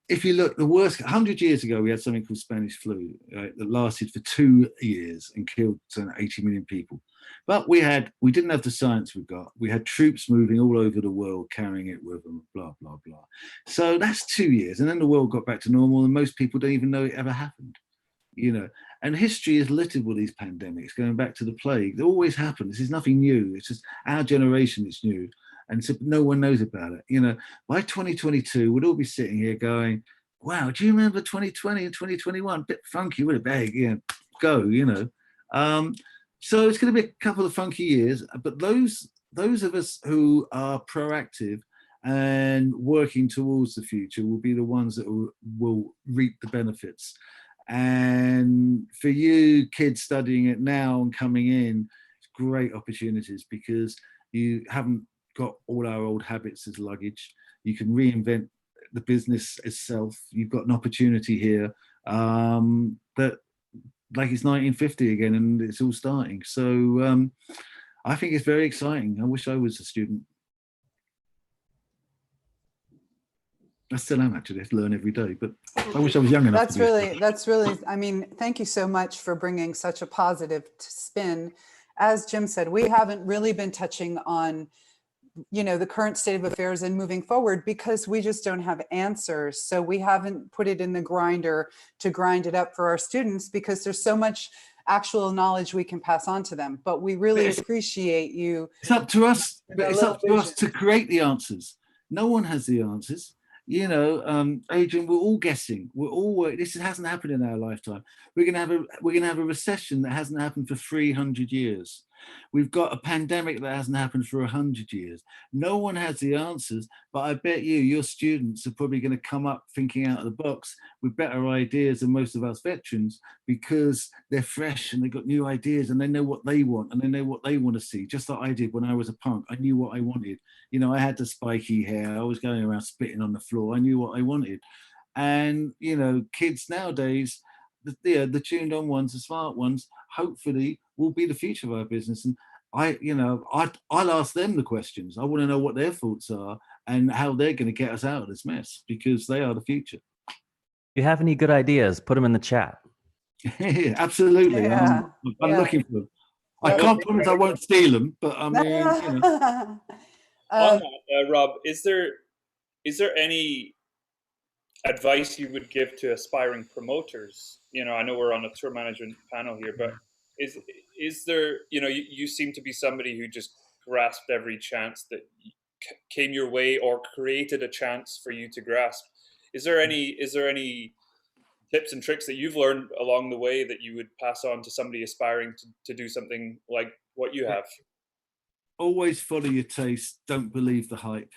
if you look, the worst, 100 years ago, we had something called Spanish flu, right, that lasted for 2 years and killed 80 million people. But we didn't have the science we've got. We had troops moving all over the world, carrying it with them, blah, blah, blah. So that's 2 years. And then the world got back to normal, and most people don't even know it ever happened, you know. And history is littered with these pandemics, going back to the plague. They always happen. This is nothing new. It's just our generation is new. And so no one knows about it. You know, by 2022, we'd all be sitting here going, wow, do you remember 2020 and 2021? Bit funky with a bag, yeah, go, you know. So it's going to be a couple of funky years, but those of us who are proactive and working towards the future will be the ones that will reap the benefits. And for you kids studying it now and coming in, it's great opportunities because you haven't got all our old habits as luggage. You can reinvent the business itself. You've got an opportunity here that like it's 1950 again and it's all starting. So I think it's very exciting. I wish I was a student. I still am actually. I have to learn every day, but I wish I was young enough. That's really, I mean, thank you so much for bringing such a positive spin. As Jim said, we haven't really been touching on, you know, the current state of affairs and moving forward because we just don't have answers. So we haven't put it in the grinder to grind it up for our students because there's so much actual knowledge we can pass on to them. But we really appreciate you. It's up to us. It's up to us to create the answers. No one has the answers. You know, Adrian, we're all guessing. We're all this hasn't happened in our lifetime. We're gonna have a recession that hasn't happened for 300 years. We've got a pandemic that hasn't happened for 100 years. No one has the answers, but I bet your students are probably going to come up thinking out of the box with better ideas than most of us veterans because they're fresh and they've got new ideas and they know what they want and they know what they want to see. Just like I did when I was a punk. I knew what I wanted. You know, I had the spiky hair. I was going around spitting on the floor. I knew what I wanted. And, you know, kids nowadays, the tuned on ones, the smart ones, hopefully will be the future of our business. And I'll ask them the questions. I want to know what their thoughts are and how they're going to get us out of this mess because they are the future. If you have any good ideas, put them in the chat. Absolutely. Yeah, I'm yeah. looking for them. I Well- can't promise I won't steal them, but I mean, you know. On that, Rob, is there any advice you would give to aspiring promoters? You know, I know we're on a tour management panel here, but is there, you know, you seem to be somebody who just grasped every chance that came your way or created a chance for you to grasp. Is there any tips and tricks that you've learned along the way that you would pass on to somebody aspiring to do something like what you have? Always follow your taste. Don't believe the hype.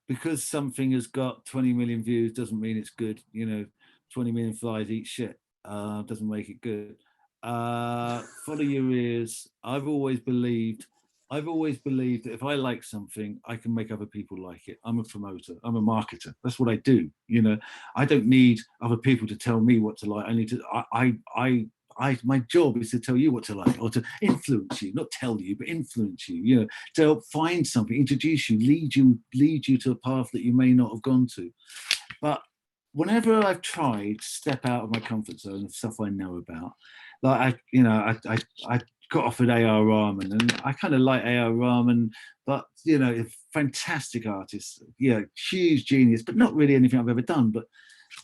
Because something has got 20 million views doesn't mean it's good. You know, 20 million flies eat shit. Doesn't make it good. Follow your ears. I've always believed that if I like something, I can make other people like it. I'm a promoter. I'm a marketer. That's what I do. You know, I don't need other people to tell me what to like. I need to. My job is to tell you what to like, or to influence you, not tell you, but influence you. You know, to help find something, introduce you, lead you to a path that you may not have gone to. But whenever I've tried to step out of my comfort zone of stuff I know about, like I got offered A.R. Rahman, and I kind of like A.R. Rahman, but you know, a fantastic artist, yeah, huge genius, but not really anything I've ever done. But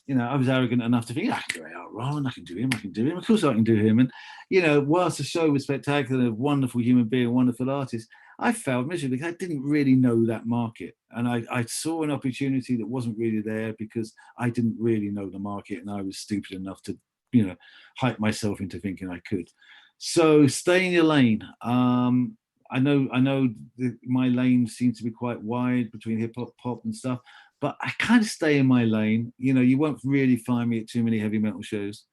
you know, I was arrogant enough to think, I can do A.R. Rahman, I can do him. Of course I can do him. And, you know, whilst the show was spectacular, a wonderful human being, a wonderful artist, I failed miserably because I didn't really know that market. And I saw an opportunity that wasn't really there because I didn't really know the market, and I was stupid enough to, you know, hype myself into thinking I could. So stay in your lane. I know that my lane seems to be quite wide between hip hop, pop and stuff, but I kind of stay in my lane. You know, you won't really find me at too many heavy metal shows.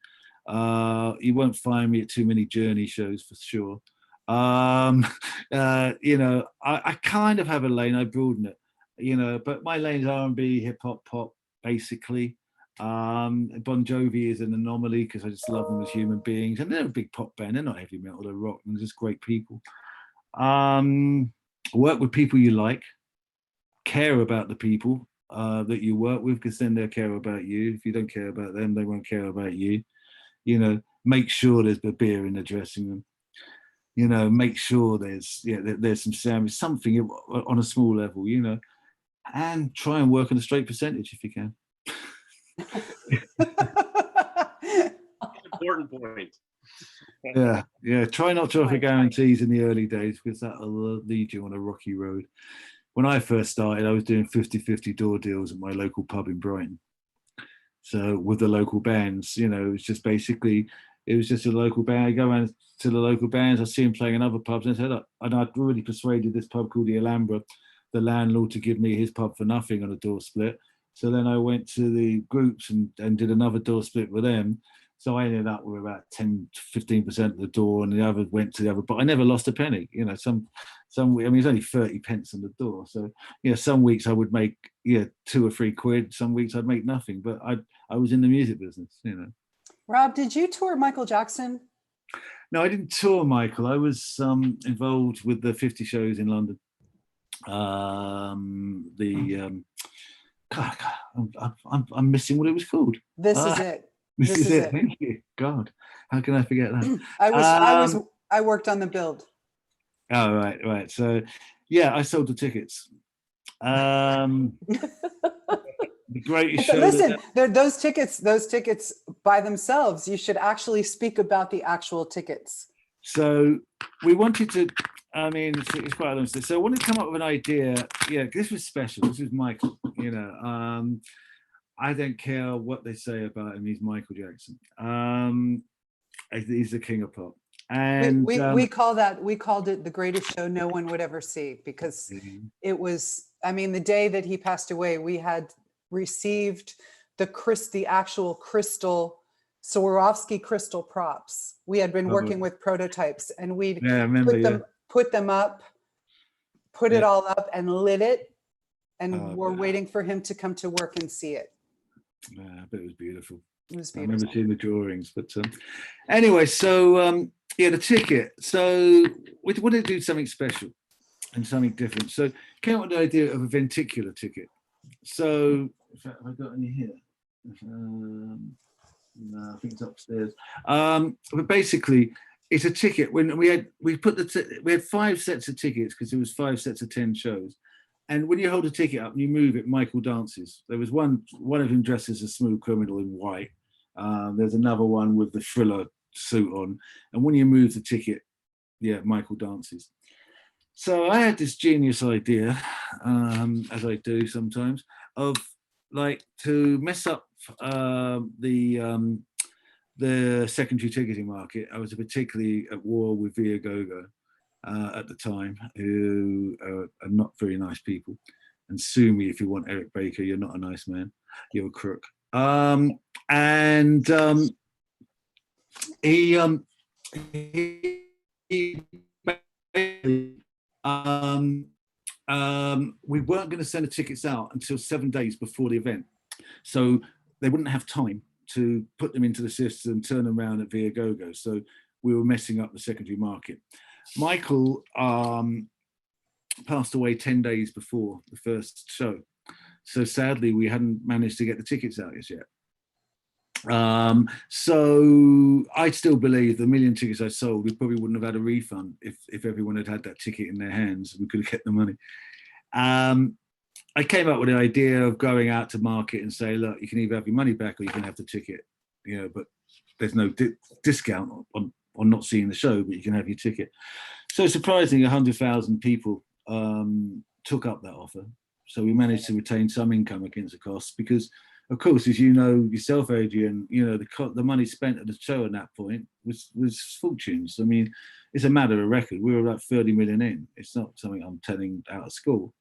You won't find me at too many Journey shows for sure. You know, I kind of have a lane. I broaden it, you know, but my lane's R&B, hip hop, pop, basically. Bon Jovi is an anomaly because I just love them as human beings, and they're a big pop band. They're not heavy metal, they're rock, and they're just great people. Work with people you like, care about the people that you work with, because then they'll care about you. If you don't care about them, they won't care about you. You know, make sure there's a beer in the dressing room. You know, make sure there's some sandwich, something on a small level. You know, and try and work on a straight percentage if you can. Important point. Yeah. Try not to offer guarantees in the early days, because that'll lead you on a rocky road. When I first started, I was doing 50-50 door deals at my local pub in Brighton. So with the local bands, you know, it was just a local band. I go around to the local bands, I see them playing in other pubs, and I said, and I'd already persuaded this pub called the Alhambra, the landlord, to give me his pub for nothing on a door split. So then I went to the groups and did another door split with them. So I ended up with about 10-15% of the door, and the other went to the other. But I never lost a penny. You know, some I mean, it's only 30 pence on the door. So, you know, some weeks I would make 2 or 3 quid. Some weeks I'd make nothing. But I was in the music business. You know. Rob, did you tour Michael Jackson? No, I didn't tour Michael. I was involved with the 50 shows in London. God, I'm missing what it was called. This is it. This is it. Thank you. God, how can I forget that? I worked on the build. Oh, right. So, yeah, I sold the tickets. The greatest show. Listen, those tickets by themselves, you should actually speak about the actual tickets. So we wanted to, I mean, it's quite honest. So I wanted to come up with an idea. Yeah, this was special. This was Michael, you know. I don't care what they say about him. He's Michael Jackson. He's the king of pop. And we called it the greatest show no one would ever see, because it was, I mean, the day that he passed away, we had received the actual crystal, Swarovski crystal props. We had been working with prototypes, and we'd put them up, put it all up and lit it. And we're waiting for him to come to work and see it. Yeah, I bet it was beautiful. It was I beautiful. remember seeing the drawings, but anyway, so the ticket. So we wanted to do something special and something different. So came up with the idea of a ventricular ticket. So in fact, have I got any here? No, I think it's upstairs. But basically, it's a ticket. When we had 5 sets of tickets because there was 5 sets of 10 shows. And when you hold a ticket up and you move it, Michael dances. There was one of him dressed as a smooth criminal in white. There's another one with the Thriller suit on. And when you move the ticket, yeah, Michael dances. So I had this genius idea, as I do sometimes, of like to mess up the secondary ticketing market. I was particularly at war with Viagogo at the time, who are not very nice people. And sue me if you want, Eric Baker. You're not a nice man. You're a crook. We weren't going to send the tickets out until 7 days before the event, so they wouldn't have time to put them into the system and turn them around at Viagogo. So we were messing up the secondary market. Michael passed away 10 days before the first show, so sadly we hadn't managed to get the tickets out as yet. So I still believe the 1 million tickets I sold, we probably wouldn't have had a refund if everyone had had that ticket in their hands. We could have kept the money. I came up with the idea of going out to market and say, look, you can either have your money back or you can have the ticket, but there's no discount on not seeing the show, but you can have your ticket. So surprisingly, 100,000 people took up that offer. So we managed to retain some income against the costs because, of course, as you know yourself, Adrian, the money spent at the show at that point was fortunes. I mean, it's a matter of record. We were about 30 million in. It's not something I'm telling out of school.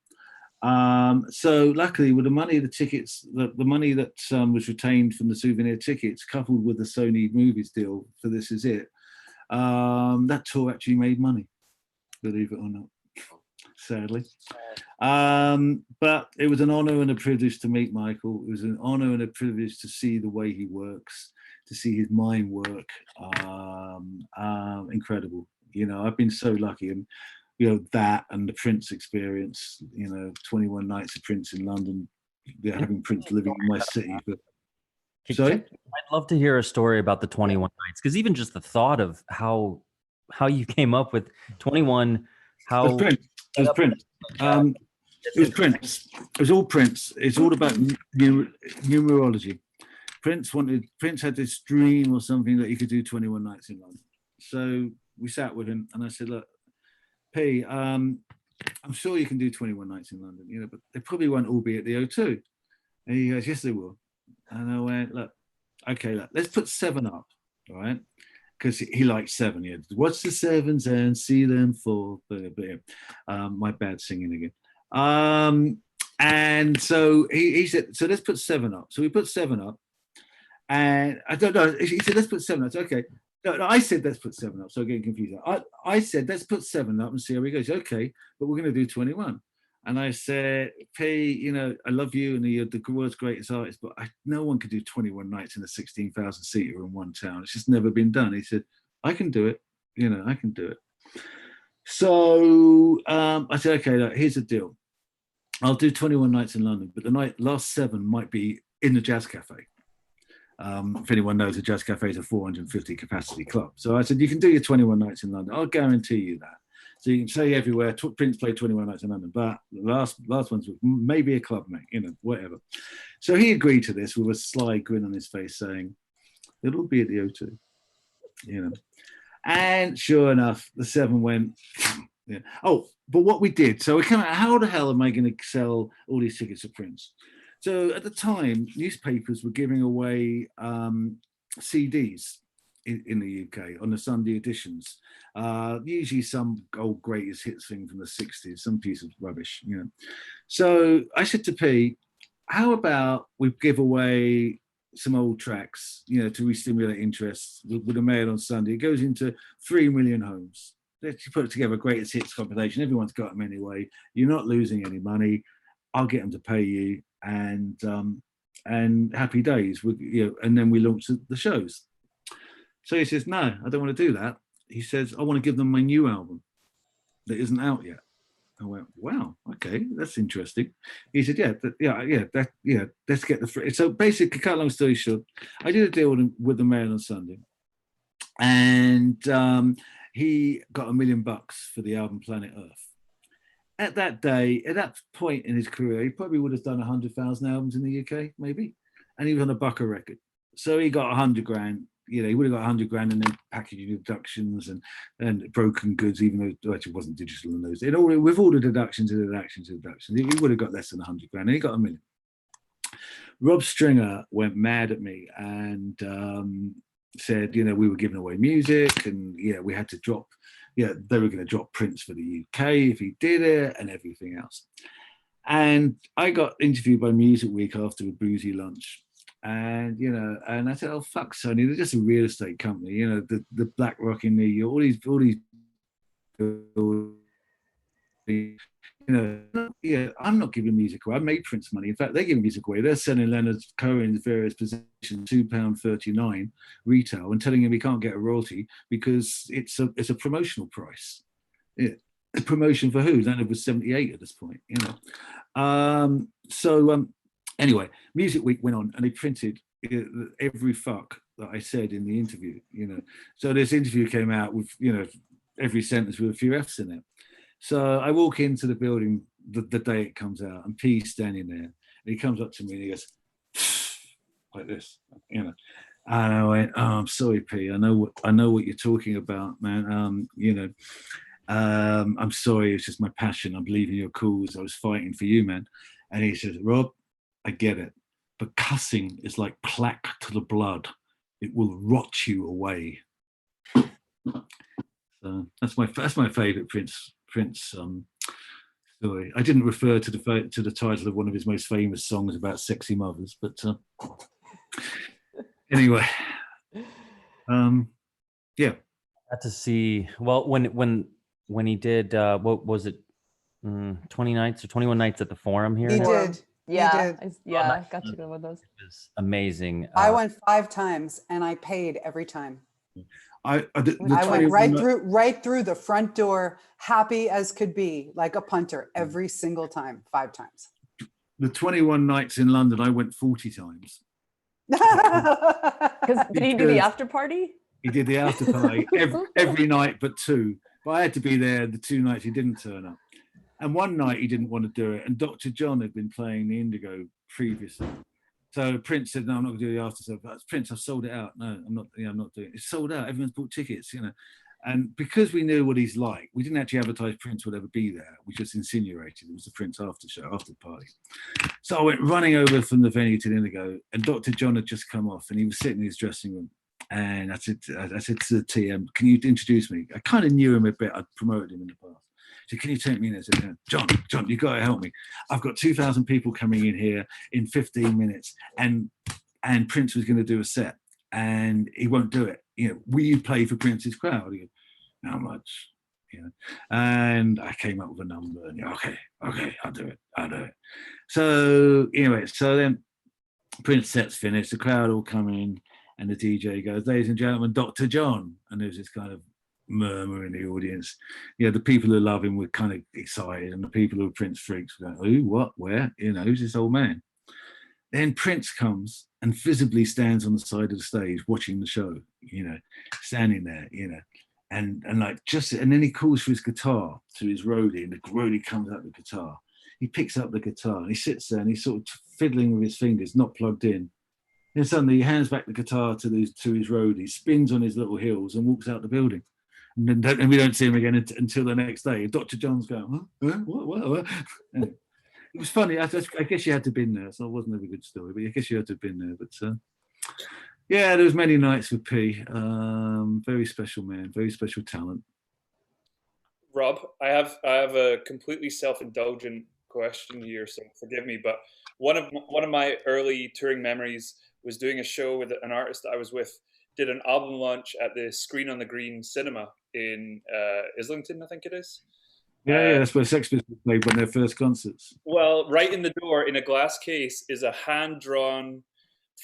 So luckily, with the money, the tickets, the money that was retained from the souvenir tickets, coupled with the Sony Movies deal for This Is It, that tour actually made money, believe it or not, sadly. But it was an honor and a privilege to meet Michael. It was an honor and a privilege to see the way he works, to see his mind work. Incredible. I've been so lucky, and that and the Prince experience, 21 nights of Prince in London, having Prince living in my city. But sorry? I'd love to hear a story about the 21 nights, because even just the thought of how you came up with 21, how it was Prince. It was Prince. It was Prince. It was all Prince. It's all about numerology. Prince had this dream or something that he could do 21 nights in London. So we sat with him and I said, look, P, I'm sure you can do 21 nights in London, but they probably won't all be at the O2. And he goes, yes, they will. And I went, look, okay, let's put 7 up, all right? Because he likes 7. Yeah, watch the 7s and see them fall. My bad singing again. And so he said, so let's put 7 up. So we put 7 up, and I don't know. He said, let's put 7 up. So, okay. No, I said, let's put 7 up. So I'm getting confused. I said, let's put 7 up and see how he goes. Okay, but we're going to do 21. And I said, P, I love you and you're the world's greatest artist, but no one could do 21 nights in a 16,000 seater in one town. It's just never been done. He said, I can do it. I can do it. So I said, okay, look, here's the deal. I'll do 21 nights in London, but the last 7 might be in the Jazz Cafe. If anyone knows, the Jazz Cafe is a 450 capacity club. So I said, you can do your 21 nights in London. I'll guarantee you that. So you can say everywhere, Prince played 21 nights in London, but the last ones were maybe a club, mate, whatever. So he agreed to this with a sly grin on his face saying, it'll be at the O2, And sure enough, the 7 went, yeah. Oh, but what we did, so we came out, how the hell am I going to sell all these tickets to Prince? So at the time, newspapers were giving away CDs in the UK on the Sunday editions. Usually some old greatest hits thing from the 60s, some piece of rubbish, So I said to P, how about we give away some old tracks, to re-stimulate interest with a mail on Sunday. It goes into 3 million homes. Let's put together a greatest hits compilation. Everyone's got them anyway. You're not losing any money. I'll get them to pay you, and happy days. And then we launched the shows. So he says, no, I don't want to do that. He says, I want to give them my new album that isn't out yet. I went, wow, okay, that's interesting. He said, let's get the free. So basically, cut a long story short, I did a deal with the Mail on Sunday, and he got $1 million for the album Planet Earth. At that day, at that point in his career, he probably would have done 100,000 albums in the UK, maybe, and he was on a Bucker record. So he got 100 grand. You know, he would have got 100 grand and then packaging deductions and broken goods, even though it wasn't digital in those days. With all the deductions, he would have got less than 100 grand, and he got $1 million. Rob Stringer went mad at me and said, you know, we were giving away music, and we had to drop. Yeah, they were going to drop Prince for the UK if he did it, and everything else. And I got interviewed by Music Week after a boozy lunch. And and I said, "Oh fuck, Sony, they're just a real estate company. You know, the BlackRock in New York, all these, I'm not giving music away. I made Prince money. In fact, they're giving music away. They're selling Leonard Cohen's various positions £2.39 retail and telling him he can't get a royalty because it's a promotional price. Yeah, a promotion for who? Leonard was 78 at this point. Anyway, Music Week went on and they printed every fuck that I said in the interview, So this interview came out with, every sentence with a few F's in it. So I walk into the building the day it comes out and P's standing there and he comes up to me and he goes, like this, And I went, oh, I'm sorry, P. I know what you're talking about, man. I'm sorry. It's just my passion. I believe in your cause. I was fighting for you, man. And he says, Rob, I get it, but cussing is like plaque to the blood. It will rot you away. So that's my favorite Prince story. I didn't refer to the title of one of his most famous songs about sexy mothers, but anyway, yeah. Got to see, well, when he did what was it, 20 nights or 21 nights at the Forum here? He did. Yeah, He did. I got to go with those. It was amazing. I went 5 times and I paid every time. I went right through the front door, happy as could be, like a punter, every single time, 5 times. The 21 nights in London, I went 40 times. Did he do the after party? He did the after party every night but 2. But I had to be there the 2 nights he didn't turn up. And one night he didn't want to do it. And Dr. John had been playing the Indigo previously. So Prince said, no, I'm not going to do the after stuff. Prince, I've sold it out. No, I'm not doing it. It's sold out. Everyone's bought tickets, And because we knew what he's like, we didn't actually advertise Prince would ever be there. We just insinuated it was the Prince after party. So I went running over from the venue to the Indigo, and Dr. John had just come off, and he was sitting in his dressing room. And I said to the TM, can you introduce me? I kind of knew him a bit. I'd promoted him in the past. So can you take me in? I said, John, you got to help me. I've got 2,000 people coming in here in 15 minutes, and Prince was going to do a set, and he won't do it. Will you play for Prince's crowd? He goes, how much? And I came up with a number, and okay, I'll do it. So anyway, then Prince set's finished, the crowd all come in, and the DJ goes, ladies and gentlemen, Dr. John, and there's this kind of murmur in the audience. The people who love him were kind of excited, and the people who are Prince freaks were going, who, what, where? Who's this old man? Then Prince comes and visibly stands on the side of the stage watching the show, standing there, and then he calls for his guitar to his roadie, and the roadie comes out with the guitar. He picks up the guitar and he sits there and he's sort of fiddling with his fingers, not plugged in. Then suddenly he hands back the guitar to his roadie, spins on his little heels and walks out the building. And we don't see him again until the next day. Dr. John's going, huh? What? Anyway, it was funny. I guess you had to have been there. So it wasn't a very good story, but I guess you had to have been there. But yeah, there was many nights with P. Very special man, very special talent. Rob, I have a completely self-indulgent question here, so forgive me. But one of my early touring memories was doing a show with an artist that I was with. Did an album launch at the Screen on the Green cinema in Islington, I think it is. Yeah, that's where Sex Pistols played one of their first concerts. Well, right in the door, in a glass case, is a hand-drawn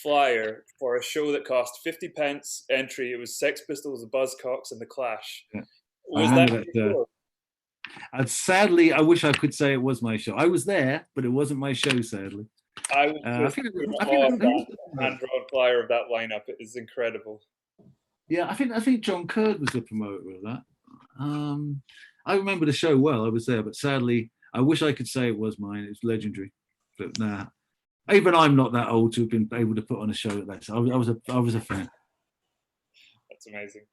flyer for a show that cost 50 pence entry. It was Sex Pistols, the Buzzcocks, and the Clash. Yeah. Was that? And sadly, I wish I could say it was my show. I was there, but it wasn't my show, sadly. I was I just think in I awe of think- that hand-drawn flyer of that lineup. It is incredible. Yeah, I think John Curd was the promoter of that. I remember the show well. I was there, but sadly, I wish I could say it was mine. It was legendary, but nah. Even I'm not that old to have been able to put on a show at that. So I was a fan. That's amazing.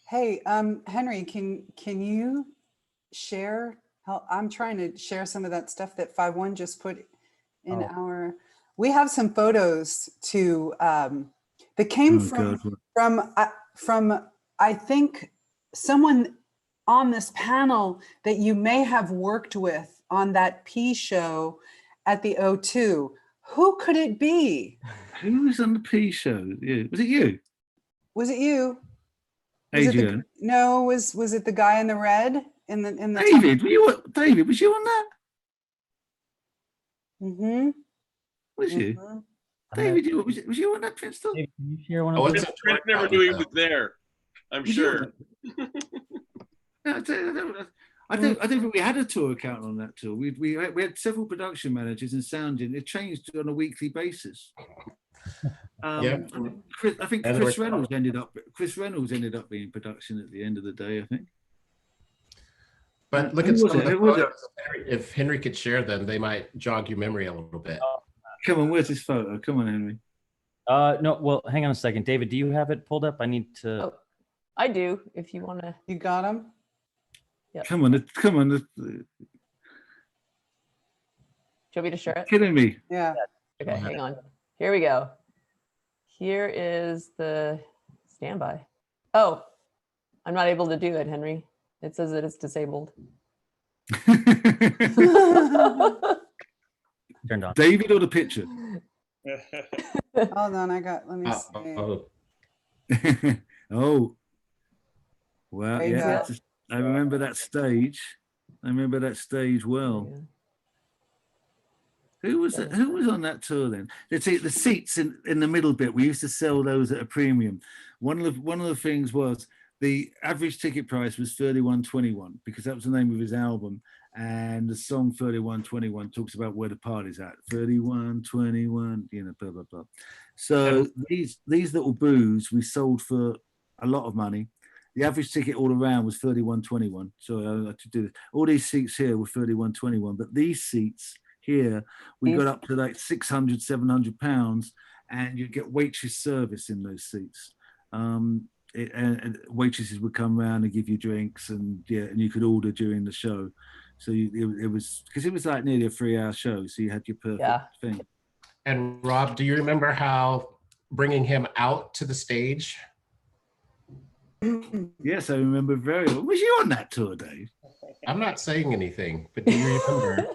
Hey, Henry, can you share how I'm trying to share some of that stuff that 5-1 just put in our, we have some photos to that came from I think someone on this panel that you may have worked with on that P show at the O2. Who could it be? Who was on the P show? Yeah. Was it you? Was it you? Was Adrian? Was it the guy in the red in the David, David, was you on that? Mm-hmm. Was you? Mm-hmm. David, was you on that, Princeton? Can you share one I of those? wasn't Prince never knew he was there. I'm Was you on sure. that? I don't think we had a tour account on that tour. We had several production managers and sounding. It changed on a weekly basis. Yeah. I think Chris Reynolds ended up being production at the end of the day, I think. But look Who at was some of it? the Who was it? photos. If Henry could share them, they might jog your memory a little bit. Come on, where's this photo? Come on, Henry. No, well, hang on a second. David, do you have it pulled up? I need to. Oh, I do, if you want to. You got him? Yep. Come on. Do you want me to share it? Kidding me. Yeah. Okay, hang on. Here we go. Here is the standby. Oh, I'm not able to do it, Henry. It says that it's disabled. Turned on. David or the picture? Hold on, let me see. Oh. Well, There you yeah. go. I remember that stage. Well. Who was on that tour then? Let's see, the seats in the middle bit. We used to sell those at a premium. One of the things was the average ticket price was $31.21 because that was the name of his album, and the song $31.21 talks about where the party's at. $31.21, blah blah blah. So these little booths we sold for a lot of money. The average ticket all around was $31.21. So I had to do this. All these seats here were $31.21, but these seats here we got up to like £600-700, and you get waitress service in those seats. And waitresses would come around and give you drinks, and you could order during the show. So it was because it was like nearly a 3-hour show, so you had your perfect thing. And Rob, do you remember how bringing him out to the stage? Yes, I remember very well. Was you on that tour, Dave? I'm not saying anything, but do you remember?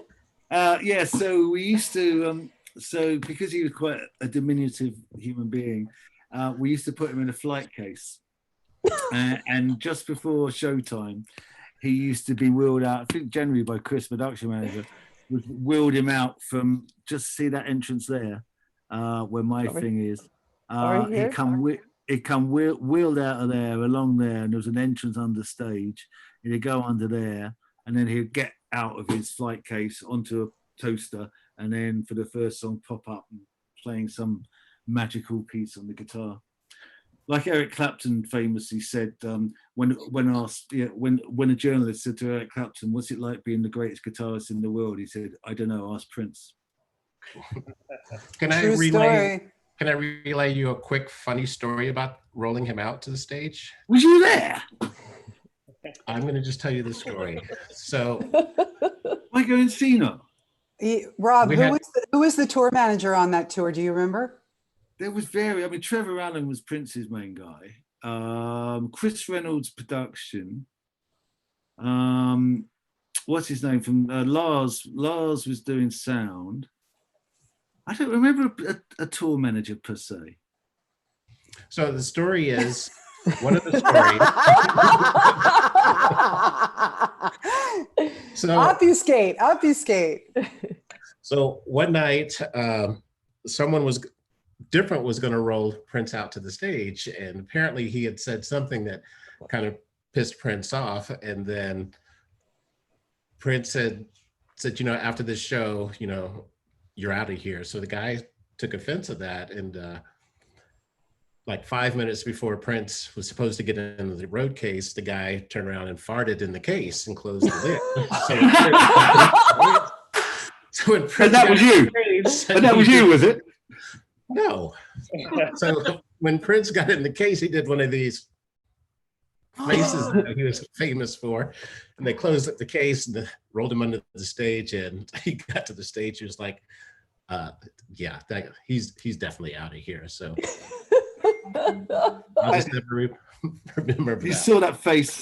Yeah, so we used to, so because he was quite a diminutive human being, we used to put him in a flight case. And just before showtime, he used to be wheeled out, I think generally by Chris, production manager, would wheeled him out from, just see that entrance there, where my thing is. He'd come wheeled out of there, along there, and there was an entrance under stage. He'd go under there, and then he'd get out of his flight case onto a toaster, and then for the first song, pop up and playing some magical piece on the guitar. Like Eric Clapton famously said, when a journalist said to Eric Clapton, "What's it like being the greatest guitarist in the world?" He said, "I don't know, ask Prince." Can I relay you a quick funny story about rolling him out to the stage? Was you there? I'm going to just tell you the story. So, Michael Encino. Rob, who was the tour manager on that tour? Do you remember? There was Trevor Allen was Prince's main guy. Chris Reynolds production. What's his name from Lars? Lars was doing sound. I don't remember a tour manager per se. So the story is, one of the stories. So obfuscate. So one night, someone was different was going to roll Prince out to the stage, and apparently he had said something that kind of pissed Prince off. And then Prince said, after this show, you're out of here. So the guy took offense of that. And like 5 minutes before Prince was supposed to get into the road case, the guy turned around and farted in the case and closed the lid. So when Prince that was you. That was you, was it? No. So when Prince got in the case, he did one of these faces that he was famous for, and they closed up the case and rolled him under the stage. And he got to the stage, he was like, he's definitely out of here. So I'll just never remember that. You saw that face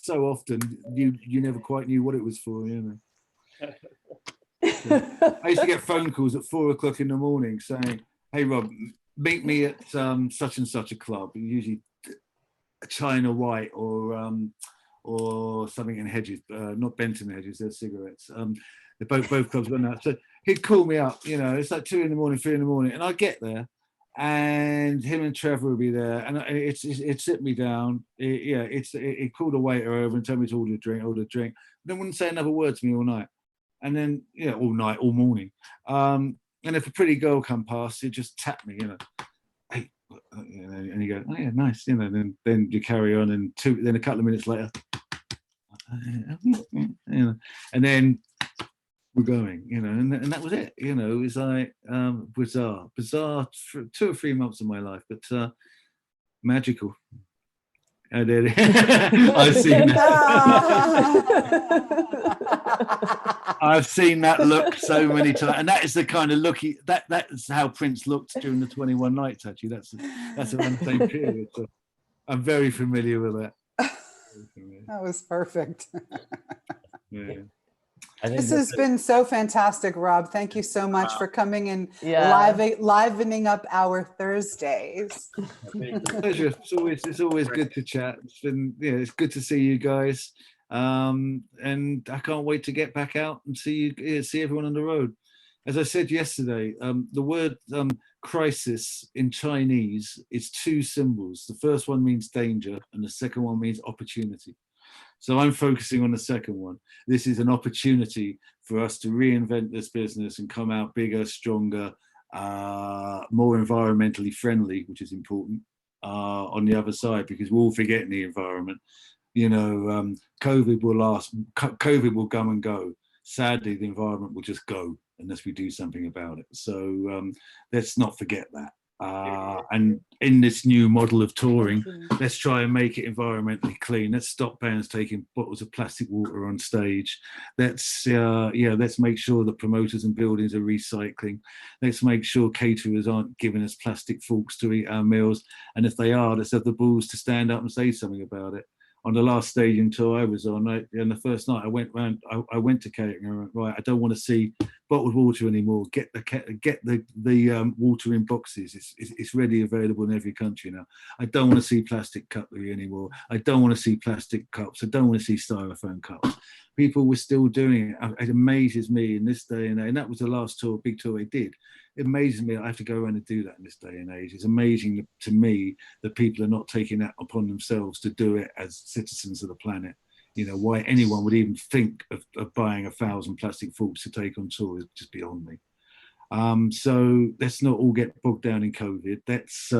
so often, you never quite knew what it was for, I used to get phone calls at 4 o'clock in the morning saying, "Hey Rob, meet me at such and such a club," usually China White or something in Hedges, not Benton Hedges, they're cigarettes. They're both clubs went out. So he'd call me up, it's like 2 in the morning, 3 in the morning, and I'd get there, and him and Trevor would be there, and it sit me down. It called a waiter over and told me to order a drink. Then wouldn't say another word to me all night, and then all night, all morning. And if a pretty girl come past, he'd just tap me, hey, and you go, oh yeah, nice, then you carry on, and then a couple of minutes later, and then we're going, and that was it. It was like bizarre for 2 or 3 months of my life, but magical. I did it. I've seen that. I've seen that look so many times, and that is the kind of look that's how Prince looked during the 21 nights. Actually, that's around the same period. So I'm very familiar with that. That was perfect. Yeah. This has been so fantastic, Rob. Thank you so much for coming and livening up our Thursdays. Pleasure. It's always good to chat. It's been it's good to see you guys, and I can't wait to get back out and see everyone on the road. As I said yesterday, the word crisis in Chinese is 2 symbols. The first one means danger, and the second one means opportunity. So I'm focusing on the second one. This is an opportunity for us to reinvent this business and come out bigger, stronger, more environmentally friendly, which is important, on the other side, because we're all forgetting the environment. COVID will come and go. Sadly, the environment will just go unless we do something about it. So let's not forget that. And in this new model of touring, let's try and make it environmentally clean. Let's stop bands taking bottles of plastic water on stage. Let's make sure that promoters and buildings are recycling. Let's make sure caterers aren't giving us plastic forks to eat our meals, and if they are, let's have the balls to stand up and say something about it. On the last stadium tour I was on, and the first night I went to catering and I went, right, I don't want to see bottled water anymore. Get the water in boxes. It's ready, available in every country now. I don't want to see plastic cutlery anymore. I don't want to see plastic cups. I don't want to see styrofoam cups. People were still doing it. It amazes me in this day and age. And that was the last big tour they did. It amazes me that I have to go around and do that in this day and age. It's amazing to me that people are not taking that upon themselves to do it as citizens of the planet. Why anyone would even think of buying 1,000 plastic forks to take on tour is just beyond me. So let's not all get bogged down in COVID. That's,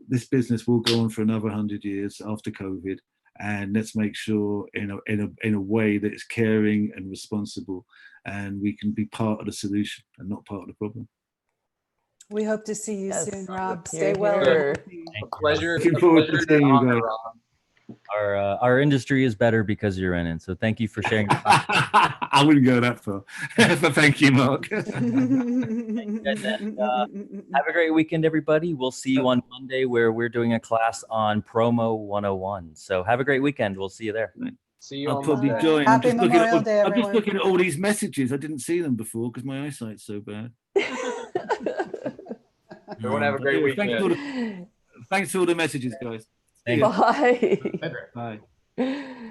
this business will go on for another 100 years after COVID. And let's make sure in a way that is caring and responsible, and we can be part of the solution and not part of the problem. We hope to see you soon, Rob. Stay Stay well. Pleasure. Looking forward to seeing you guys. Our industry is better because you're in it. So thank you for sharing. I wouldn't go that far, but thank you, Mark. Have a great weekend, everybody. We'll see you on Monday where we're doing a class on Promo 101. So have a great weekend. We'll see you there. See you I'll on probably Monday. join. Happy Memorial Day, I'm just everyone. looking at all these messages. I didn't see them before because my eyesight's so bad. Everyone have a great weekend. Thanks for all the messages, guys. Thanks. Bye. Bye.